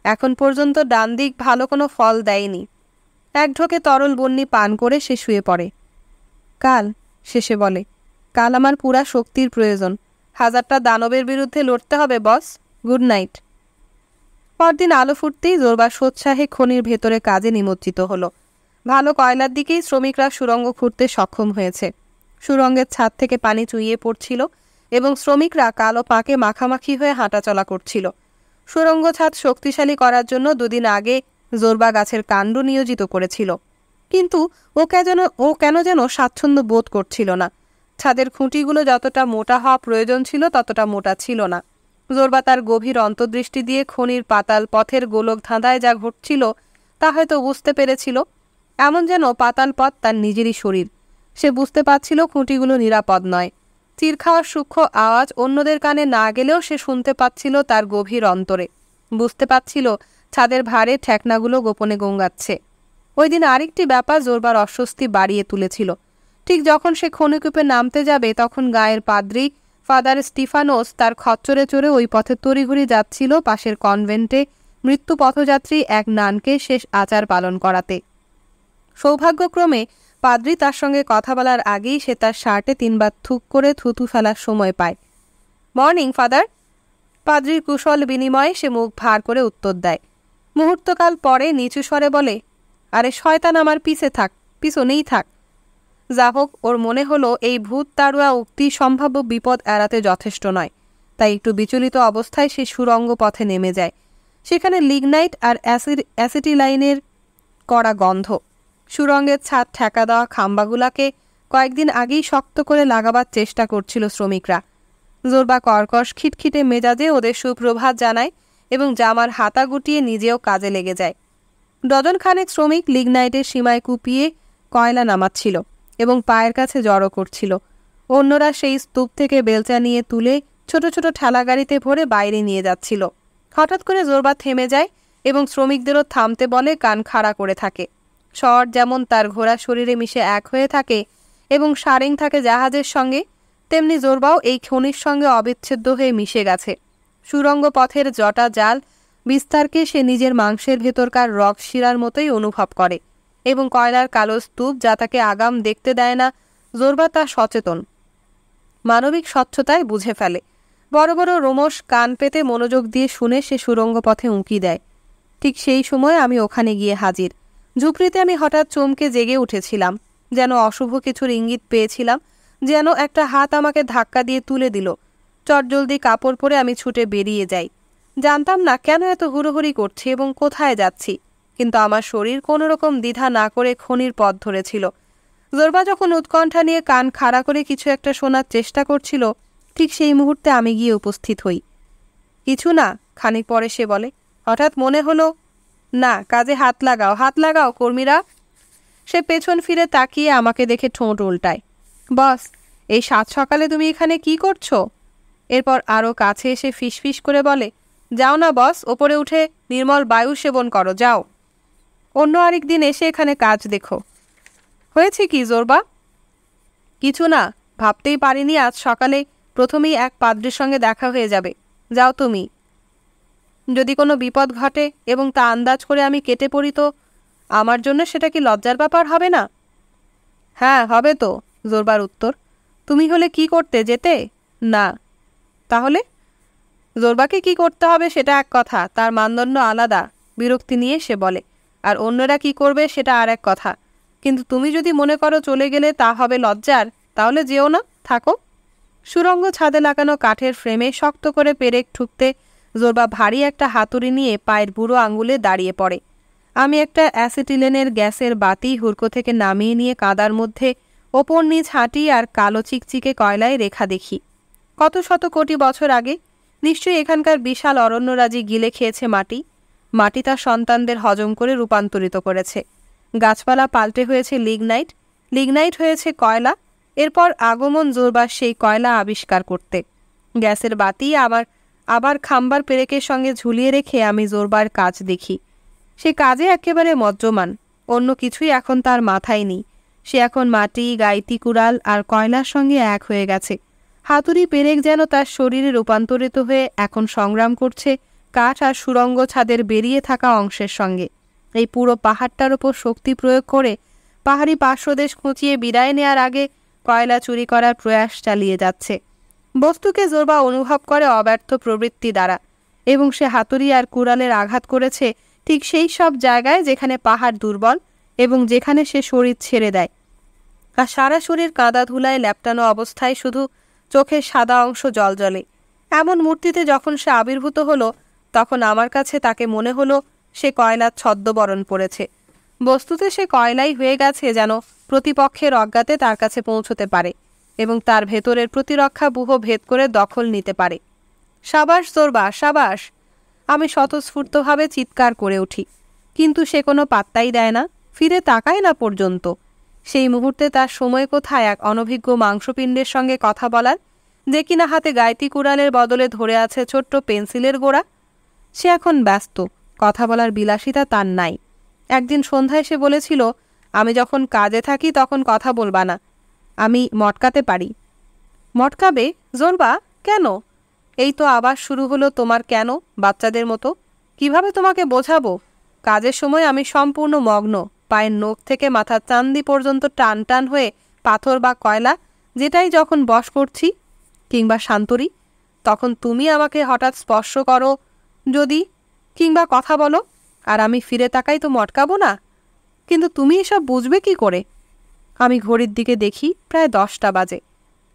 এখন পর্যন্ত ডান দিক ভালো কোনো ফল দেয়নি। এক ঢোকে তরল বন্যি পান করে সে শুয়ে পড়ে। কাল, শেষে বলে, কাল আমার পুরা শক্তির প্রয়োজন। 1000টা দানবের বিরুদ্ধে লড়তে হবে বস। Good night. পরদিন আলো ফুটতেই জোরবা সোৎসাহে খনির ভেতরে কাজে নিমজ্জিত হলো। ভালো কয়লার দিকেই শ্রমিকরা সুড়ঙ্গ খুঁড়তে সক্ষম হয়েছে। সুড়ঙ্গের ছাদ থেকে পানি চুইয়ে পড়ছিল এবং শ্রমিকরা কালো পাকে মাখামাখি হয়ে হাঁটাচলা করছিল। সুড়ঙ্গ ছাদ শক্তিশালী করার জন্য দুদিন আগে জোরবা গাছের কাণ্ড নিয়োজিত করেছিল, কিন্তু ও কেন যেন স্বাচ্ছন্দ্য বোধ করছিল না। ছাদের খুঁটিগুলো যতটা মোটা হওয়া প্রয়োজন ছিল ততটা মোটা ছিল না। জোরবা তার গভীর অন্তর্দৃষ্টি দিয়ে খনির পাতাল পথের গোলক ধাঁধায় যা ঘটছিল তা হয়তো বুঝতে পেরেছিল। এমন যেন পাতাল পথ তার নিজেরই শরীর। সে বুঝতে পারছিল খুঁটিগুলো নিরাপদ নয়। চির খাওয়ার সূক্ষ্ম আওয়াজ অন্যদের কানে না গেলেও সে শুনতে পাচ্ছিল তার গভীর অন্তরে। বুঝতে পারছিল ছাদের ভারে ঠেকনাগুলো গোপনে গঙ্গাচ্ছে। ওই দিন আরেকটি ব্যাপার জোরবার অস্বস্তি বাড়িয়ে তুলেছিল। ঠিক যখন সে খনিকূপে নামতে যাবে তখন গায়ের পাদ্রী ফাদার স্টিফানোস তার খচ্চরে চড়ে ওই পথে তড়িঘড়ি যাচ্ছিল পাশের কনভেন্টে মৃত্যু পথযাত্রী এক নানকে শেষ আচার পালন করাতে। সৌভাগ্যক্রমে পাদ্রী তার সঙ্গে কথা বলার আগেই সে তার শার্টে 3 বার থুক করে থুতু ফেলার সময় পায়। Morning father. পাদ্রীর কুশল বিনিময়ে সে মুখ ভার করে উত্তর দেয়। মুহূর্তকাল পরে নিচু স্বরে বলে, আরে শয়তান, আমার পিছনেই থাক। যা হোক, ওর মনে হলো এই ভূত তাড়ুয়া উক্তি সম্ভাব্য বিপদ এড়াতে যথেষ্ট নয়। তাই একটু বিচলিত অবস্থায় সে সুরঙ্গ পথে নেমে যায়। সেখানে লিগনাইট আর অ্যাসিটিলাইনের কড়া গন্ধ। সুরঙ্গের ছাদ ঠেকা দেওয়া খাম্বাগুলাকে কয়েকদিন আগেই শক্ত করে লাগাবার চেষ্টা করছিল শ্রমিকরা। জোরবা কর্কশ খিটখিটে মেজাজে ওদের সুপ্রভাত জানায় এবং জামার হাতা গুটিয়ে নিজেও কাজে লেগে যায়। ডজনখানেক শ্রমিক লিগনাইটের সীমায় কুপিয়ে কয়লা নামাচ্ছিল এবং পায়ের কাছে জড়ো করছিল। অন্যরা সেই স্তূপ থেকে বেলচা নিয়ে তুলে ছোট ছোট ঠেলাগাড়িতে ভরে বাইরে নিয়ে যাচ্ছিল। হঠাৎ করে জোরবা থেমে যায় এবং শ্রমিকদেরও থামতে বলে কান খাড়া করে থাকে। শহর যেমন তার ঘোড়া শরীরে মিশে এক হয়ে থাকে এবং সারেং থাকে জাহাজের সঙ্গে, তেমনি জোরবাও এই খনির সঙ্গে অবিচ্ছেদ্য হয়ে মিশে গেছে। সুরঙ্গ পথের জটা জাল বিস্তারকে সে নিজের মাংসের ভেতরকার রক শিরার মতোই অনুভব করে এবং কয়লার কালো স্তূপ যা তাকে আগাম দেখতে দেয় না, জোরবা তা সচেতন মানবিক স্বচ্ছতায় বুঝে ফেলে। বড় বড় রোমশ কান পেতে মনোযোগ দিয়ে শুনে সে সুরঙ্গ পথে উঁকি দেয়। ঠিক সেই সময় আমি ওখানে গিয়ে হাজির। ঝুপড়িতে আমি হঠাৎ চমকে জেগে উঠেছিলাম, যেন অশুভ কিছুর ইঙ্গিত পেয়েছিলাম, যেন একটা হাত আমাকে ধাক্কা দিয়ে তুলে দিল। চটজলদি কাপড় পরে আমি ছুটে বেরিয়ে যাই। জানতাম না কেন এত হুড়োহুড়ি করছি এবং কোথায় যাচ্ছি, কিন্তু আমার শরীর কোনো রকম দ্বিধা না করে খনির পথ ধরেছিল। জোরবা যখন উৎকণ্ঠা নিয়ে কান খাড়া করে কিছু একটা শোনার চেষ্টা করছিল, ঠিক সেই মুহূর্তে আমি গিয়ে উপস্থিত হই। কিছু না, খানিক পরে সে বলে। হঠাৎ মনে হলো, না, কাজে হাত লাগাও কর্মীরা। সে পেছন ফিরে তাকিয়ে আমাকে দেখে ঠোঁট উল্টায়। বস, এই 7 সকালে তুমি এখানে কি করছো? এরপর আরও কাছে এসে ফিসফিস করে বলে, যাও না বস, ওপরে উঠে নির্মল বায়ু সেবন করো, যাও। অন্য আরেক দিন এসে এখানে কাজ দেখো। হয়েছে কি জোরবা? কিছু না, ভাবতেই পারিনি আজ সকালে প্রথমেই এক পাদ্রীর সঙ্গে দেখা হয়ে যাবে। যাও তুমি। যদি কোনো বিপদ ঘটে এবং তা আন্দাজ করে আমি কেটে পড়ি তো আমার জন্য সেটা কি লজ্জার ব্যাপার হবে না? হ্যাঁ, হবে তো, জোরবার উত্তর। তুমি হলে কি করতে, যেতে? না। তাহলে? জোরবাকে কি করতে হবে সেটা এক কথা, তার মানদণ্ড আলাদা, বিরক্তি নিয়ে সে বলে। আর অন্যরা কি করবে সেটা আর এক কথা। কিন্তু তুমি যদি মনে করো চলে গেলে তা হবে লজ্জার, তাহলে যেও না, থাকো। সুরঙ্গ ছাদে লাগানো কাঠের ফ্রেমে শক্ত করে পেরেক ঠুকতে জোরবা ভারী একটা হাতুড়ি নিয়ে পায়ের বুড়ো আঙুলে দাঁড়িয়ে পড়ে। আমি একটা অ্যাসিটিলেনের গ্যাসের বাতি হুড়কো থেকে নামিয়ে নিয়ে কাদার মধ্যে ওপর নিচ হাঁটি আর কালো চিকচিকে কয়লায় রেখা দেখি। কত শত কোটি বছর আগে নিশ্চয়ই এখানকার বিশাল অরণ্যরাজি গিলে খেয়েছে মাটি। মাটি তার সন্তানদের হজম করে রূপান্তরিত করেছে। গাছপালা পাল্টে হয়েছে লিগনাইট, লিগনাইট হয়েছে কয়লা। এরপর আগমন জোরবার সেই কয়লা আবিষ্কার করতে। গ্যাসের বাতি আবার খাম্বার পেরেকের সঙ্গে ঝুলিয়ে রেখে আমি জোরবার কাজ দেখি। সে কাজে একেবারে মজ্জমান, অন্য কিছুই এখন তার মাথায় নেই। সে এখন মাটি, গাইতি কুড়াল আর কয়লার সঙ্গে এক হয়ে গেছে। হাতুড়ি পেরেক যেন তার শরীরে রূপান্তরিত হয়ে এখন সংগ্রাম করছে কাঠ আর সুরঙ্গ ছাদের বেরিয়ে থাকা অংশের সঙ্গে। এই পুরো পাহাড়টার ওপর শক্তি প্রয়োগ করে পাহাড়ি পার্শ্বদেশ খুঁচিয়ে বিদায় নেয়ার আগে কয়লা চুরি করার প্রয়াস চালিয়ে যাচ্ছে। বস্তুকে জোরবা অনুভব করে অব্যর্থ প্রবৃত্তি দ্বারা, এবং সে হাতুড়ি আর কুড়ালের আঘাত করেছে ঠিক সেই সব জায়গায় যেখানে পাহাড় দুর্বল এবং যেখানে সে শরীর ছেড়ে দেয়। আর সারা শরীর কাদা ধুলায় ল্যাপটানো অবস্থায় শুধু চোখের সাদা অংশ জ্বলজ্বলে। এমন মূর্তিতে যখন সে আবির্ভূত হলো, তখন আমার কাছে তাকে মনে হলো সে কয়লার ছদ্মবরণ পড়েছে। বস্তুতে সে কয়লাই হয়ে গেছে, যেন প্রতিপক্ষের অজ্ঞাতে তার কাছে পৌঁছতে পারে এবং তার ভেতরের প্রতিরক্ষা ব্যূহ ভেদ করে দখল নিতে পারে। সাবাস জোরবা, সাবাস! আমি স্বতঃস্ফূর্তভাবে চিৎকার করে উঠি, কিন্তু সে কোনো পাত্তাই দেয় না, ফিরে তাকায় না পর্যন্ত। সেই মুহূর্তে তার সময় কোথায় এক অনভিজ্ঞ মাংসপিণ্ডের সঙ্গে কথা বলার, যে কিনা হাতে গাইতি কুড়ালের বদলে ধরে আছে ছোট্ট পেন্সিলের গোড়া। সে এখন ব্যস্ত, কথা বলার বিলাসিতা তার নাই। একদিন সন্ধ্যায় সে বলেছিল, আমি যখন কাজে থাকি তখন কথা বলবা না, আমি মটকাতে পারি। মটকাবে জোরবা? কেন? এই তো আবার শুরু হলো তোমার কেন, বাচ্চাদের মতো। কিভাবে তোমাকে বোঝাবো? কাজের সময় আমি সম্পূর্ণ মগ্ন, পায়ের নখ থেকে মাথার চান্দি পর্যন্ত টান টান হয়ে পাথর বা কয়লা যেটাই যখন বশ করছি, কিংবা শান্তরি, তখন তুমি আমাকে হঠাৎ স্পর্শ করো যদি, কিংবা কথা বলো, আর আমি ফিরে তাকাই তো মটকাবো না? কিন্তু তুমি এসব বুঝবে কি করে? আমি ঘড়ির দিকে দেখি, প্রায় 10টা বাজে।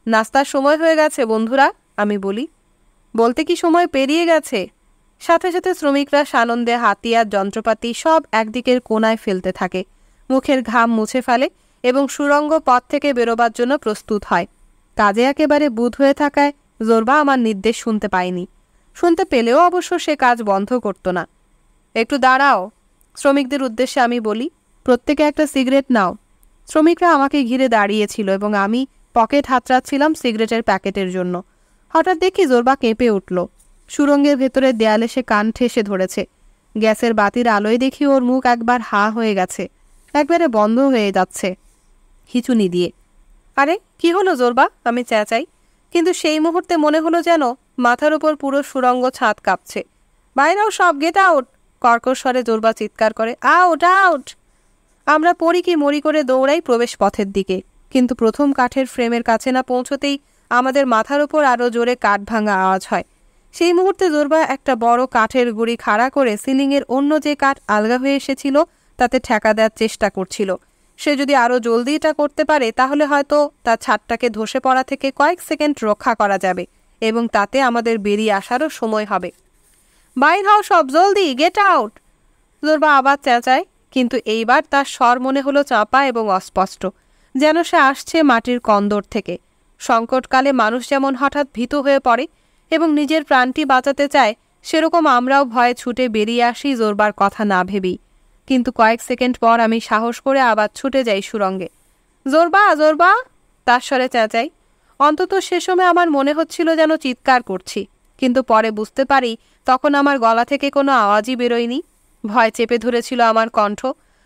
নাস্তার সময় হয়ে গেছে বন্ধুরা, আমি বলি। বলতে কি সময় পেরিয়ে গেছে? সাথে সাথে শ্রমিকরা সানন্দে হাতিয়ার যন্ত্রপাতি সব একদিকের কোনায় ফেলতে থাকে, মুখের ঘাম মুছে ফেলে এবং সুড়ঙ্গ পথ থেকে বেরোবার জন্য প্রস্তুত হয়। কাজে একেবারে বুঁদ হয়ে থাকায় জোরবা আমার নির্দেশ শুনতে পায়নি। শুনতে পেলেও অবশ্য সে কাজ বন্ধ করত না। একটু দাঁড়াও, শ্রমিকদের উদ্দেশ্যে আমি বলি। প্রত্যেকে একটা সিগারেট নাও। শ্রমিকরা আমাকে ঘিরে দাঁড়িয়েছিল এবং আমি পকেট হাতড়াচ্ছিলাম সিগারেটের প্যাকেটের জন্য। হঠাৎ দেখি জোরবা কেঁপে উঠল। সুড়ঙ্গের ভেতরের দেয়ালে সে কান ঠেসে ধরেছে। গ্যাসের বাতির আলোয় দেখি ওর মুখ একবার হা হয়ে গেছে, একবারে বন্ধ হয়ে যাচ্ছে হিচুনি দিয়ে। আরে কি হলো জোরবা? আমি চেঁচাই, কিন্তু সেই মুহূর্তে মনে হলো যেন মাথার উপর পুরো সুড়ঙ্গ ছাদ কাঁপছে। বাইরেও সব, গেট আউট! কর্কশ্বরে জোরবা চিৎকার করে, আউট আউট! আমরা পড়ি কি মরি করে দৌড়াই প্রবেশ পথের দিকে, কিন্তু প্রথম কাঠের ফ্রেমের কাছে না পৌঁছতেই আমাদের মাথার উপর আরও জোরে কাঠ ভাঙা আওয়াজ হয়। সেই মুহূর্তে জোরবা একটা বড় কাঠের গুঁড়ি খাড়া করে সিলিংয়ের অন্য যে কাঠ আলগা হয়ে এসেছিল তাতে ঠেকা দেওয়ার চেষ্টা করছিল। সে যদি আরও জলদি এটা করতে পারে তাহলে হয়তো তার ছাদটাকে ধসে পড়া থেকে কয়েক সেকেন্ড রক্ষা করা যাবে এবং তাতে আমাদের বেরিয়ে আসারও সময় হবে। বাইর হও সব, জলদি, গেট আউট! জোরবা আবার চেঁচায়, কিন্তু এইবার তার স্বর মনে হলো চাপা এবং অস্পষ্ট, যেন সে আসছে মাটির কন্দর থেকে। সংকটকালে মানুষ যেমন হঠাৎ ভীত হয়ে পড়ে এবং নিজের প্রাণটি বাঁচাতে চায়, সেরকম আমরাও ভয়ে ছুটে বেরিয়ে আসি জোরবার কথা না ভেবেই। কিন্তু কয়েক সেকেন্ড পর আমি সাহস করে আবার ছুটে যাই সুড়ঙ্গে। জোরবা, জোরবা! তার স্বরে চেঁচাই। অন্তত সে সময় আমার মনে হচ্ছিল যেন চিৎকার করছি, কিন্তু পরে বুঝতে পারি তখন আমার গলা থেকে কোনো আওয়াজই বেরোয়নি। ভয় চেপে ধরেছিল আমার কণ্ঠ।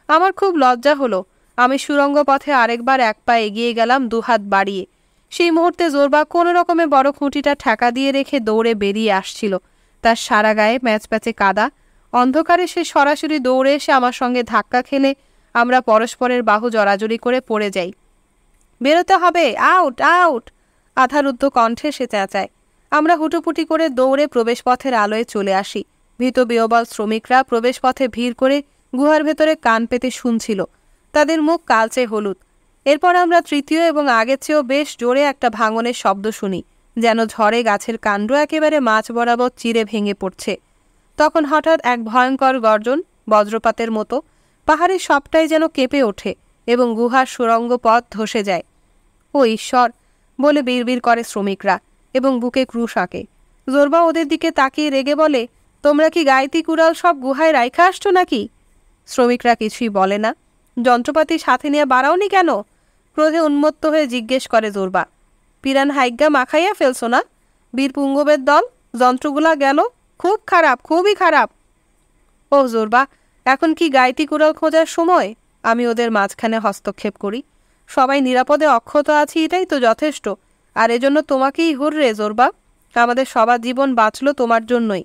আমার খুব লজ্জা হলো। আমি সুড়ঙ্গ পথে আরেকবার এক পা এগিয়ে গেলাম, দুহাত বাড়িয়ে। সেই মুহূর্তে জোরবা কোনো রকমে বড় খুঁটিটা ঠেকা দিয়ে রেখে দৌড়ে বেরিয়ে আসছিল। তার সারা গায়ে ম্যাচপ্যাচে কাদা। অন্ধকারে সে সরাসরি দৌড়ে এসে আমার সঙ্গে ধাক্কা খেলে আমরা পরস্পরের বাহু জড়াজড়ি করে পড়ে যাই। বেরোতে হবে, আউট আউট! আধারুদ্ধ কণ্ঠে সে চেঁচায়। আমরা হুটোপুটি করে দৌড়ে প্রবেশপথের আলোয় চলে আসি। ভীত বিহ্বল শ্রমিকরা প্রবেশপথে ভিড় করে গুহার ভেতরে কান পেতে শুনছিল। তাদের মুখ কালচে হলুদ। এরপর আমরা তৃতীয় এবং আগের চেয়েও বেশ জোরে একটা ভাঙনের শব্দ শুনি, যেন ঝড়ে গাছের কাণ্ড একেবারে মাছ বরাবর চিরে ভেঙে পড়ছে। তখন হঠাৎ এক ভয়ঙ্কর গর্জন, বজ্রপাতের মতো। পাহাড়ের সবটাই যেন কেঁপে ওঠে এবং গুহার সুড়ঙ্গ পথ ধসে যায়। ও ঈশ্বর! বলে বিড়বিড় করে শ্রমিকরা এবং বুকে ক্রুশ আঁকে। জোরবা ওদের দিকে তাকিয়ে রেগে বলে, তোমরা কি গাইতি কুড়াল সব গুহায় রাইখা আসছো নাকি? শ্রমিকরা কিছুই বলে না। যন্ত্রপাতি সাথে নিয়ে বাড়াওনি কেন? ক্রোধে উন্মত্ত হয়ে জিজ্ঞেস করে জোরবা। পিরান হাইগ্যা মাখাইয়া ফেলছো না? বীর পুঙ্গবের দল, যন্ত্রগুলা গেল, খুব খারাপ, খুবই খারাপ। ও জোরবা, এখন কি গাইতি কুড়াল খোঁজার সময়? আমি ওদের মাঝখানে হস্তক্ষেপ করি। সবাই নিরাপদে অক্ষত আছি, এটাই তো যথেষ্ট। আর এজন্য তোমাকেই হুররে জোরবা। আমাদের সবার জীবন বাঁচলো তোমার জন্যই।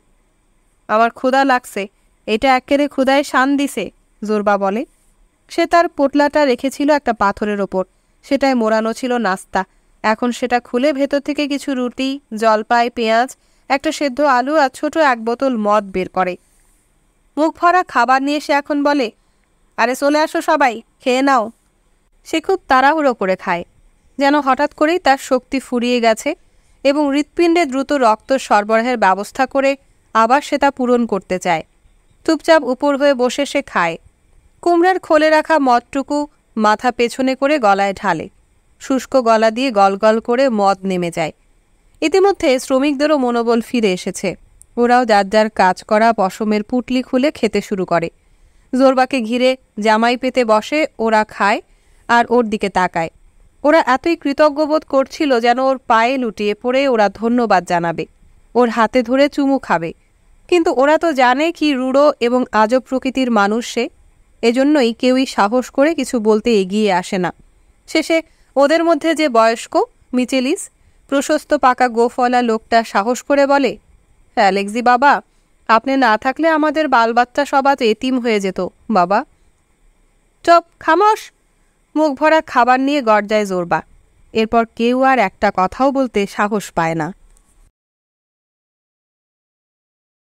আমার ক্ষুধা লাগছে, এটা একেবারে ক্ষুধায় শান দিছে, জোরবা বলে। সে তার পোটলাটা রেখেছিল একটা পাথরের ওপর, সেটায় মোড়ানো ছিল নাস্তা। এখন সেটা খুলে ভেতর থেকে কিছু রুটি, জলপাই, পেঁয়াজ, একটা সেদ্ধ আলু আর ছোট এক বোতল মদ বের করে। মুখ ভরা খাবার নিয়ে সে এখন বলে, আরে চলে আসো সবাই, খেয়ে নাও। সে খুব তাড়াহুড়ো করে খায়, যেন হঠাৎ করেই তার শক্তি ফুরিয়ে গেছে এবং হৃৎপিণ্ডে দ্রুত রক্ত সরবরাহের ব্যবস্থা করে আবার সে তা পূরণ করতে চায়। চুপচাপ উপর হয়ে বসে সে খায়। কুমড়ার খোলে রাখা মদটুকু মাথা পেছনে করে গলায় ঢালে। শুষ্ক গলা দিয়ে গলগল করে মদ নেমে যায়। ইতিমধ্যে শ্রমিকদেরও মনোবল ফিরে এসেছে। ওরাও যার যার কাজ করা পশমের পুটলি খুলে খেতে শুরু করে। জোরবাকে ঘিরে জামাই পেতে বসে, ওরা খায় আর ওর দিকে তাকায়। ওরা এতই কৃতজ্ঞবোধ করছিল যেন ওর পায়ে লুটিয়ে পড়ে ওরা ধন্যবাদ জানাবে, ওর হাতে ধরে চুমু খাবে। কিন্তু ওরা তো জানে কি রূঢ় এবং আজব প্রকৃতির মানুষ সে। এজন্যই কেউই সাহস করে কিছু বলতে এগিয়ে আসে না। শেষে ওদের মধ্যে যে বয়স্ক মিচেলিস, প্রশস্ত পাকা গোফলা লোকটা সাহস করে বলে, অ্যালেক্সি বাবা, আপনি না থাকলে আমাদের বালবাচ্চা সব আজ এতিম হয়ে যেত বাবা। চপ, খামোশ! মুখ ভরা খাবার নিয়ে গর্জায় জোরবা। এরপর কেউ আর একটা কথাও বলতে সাহস পায় না।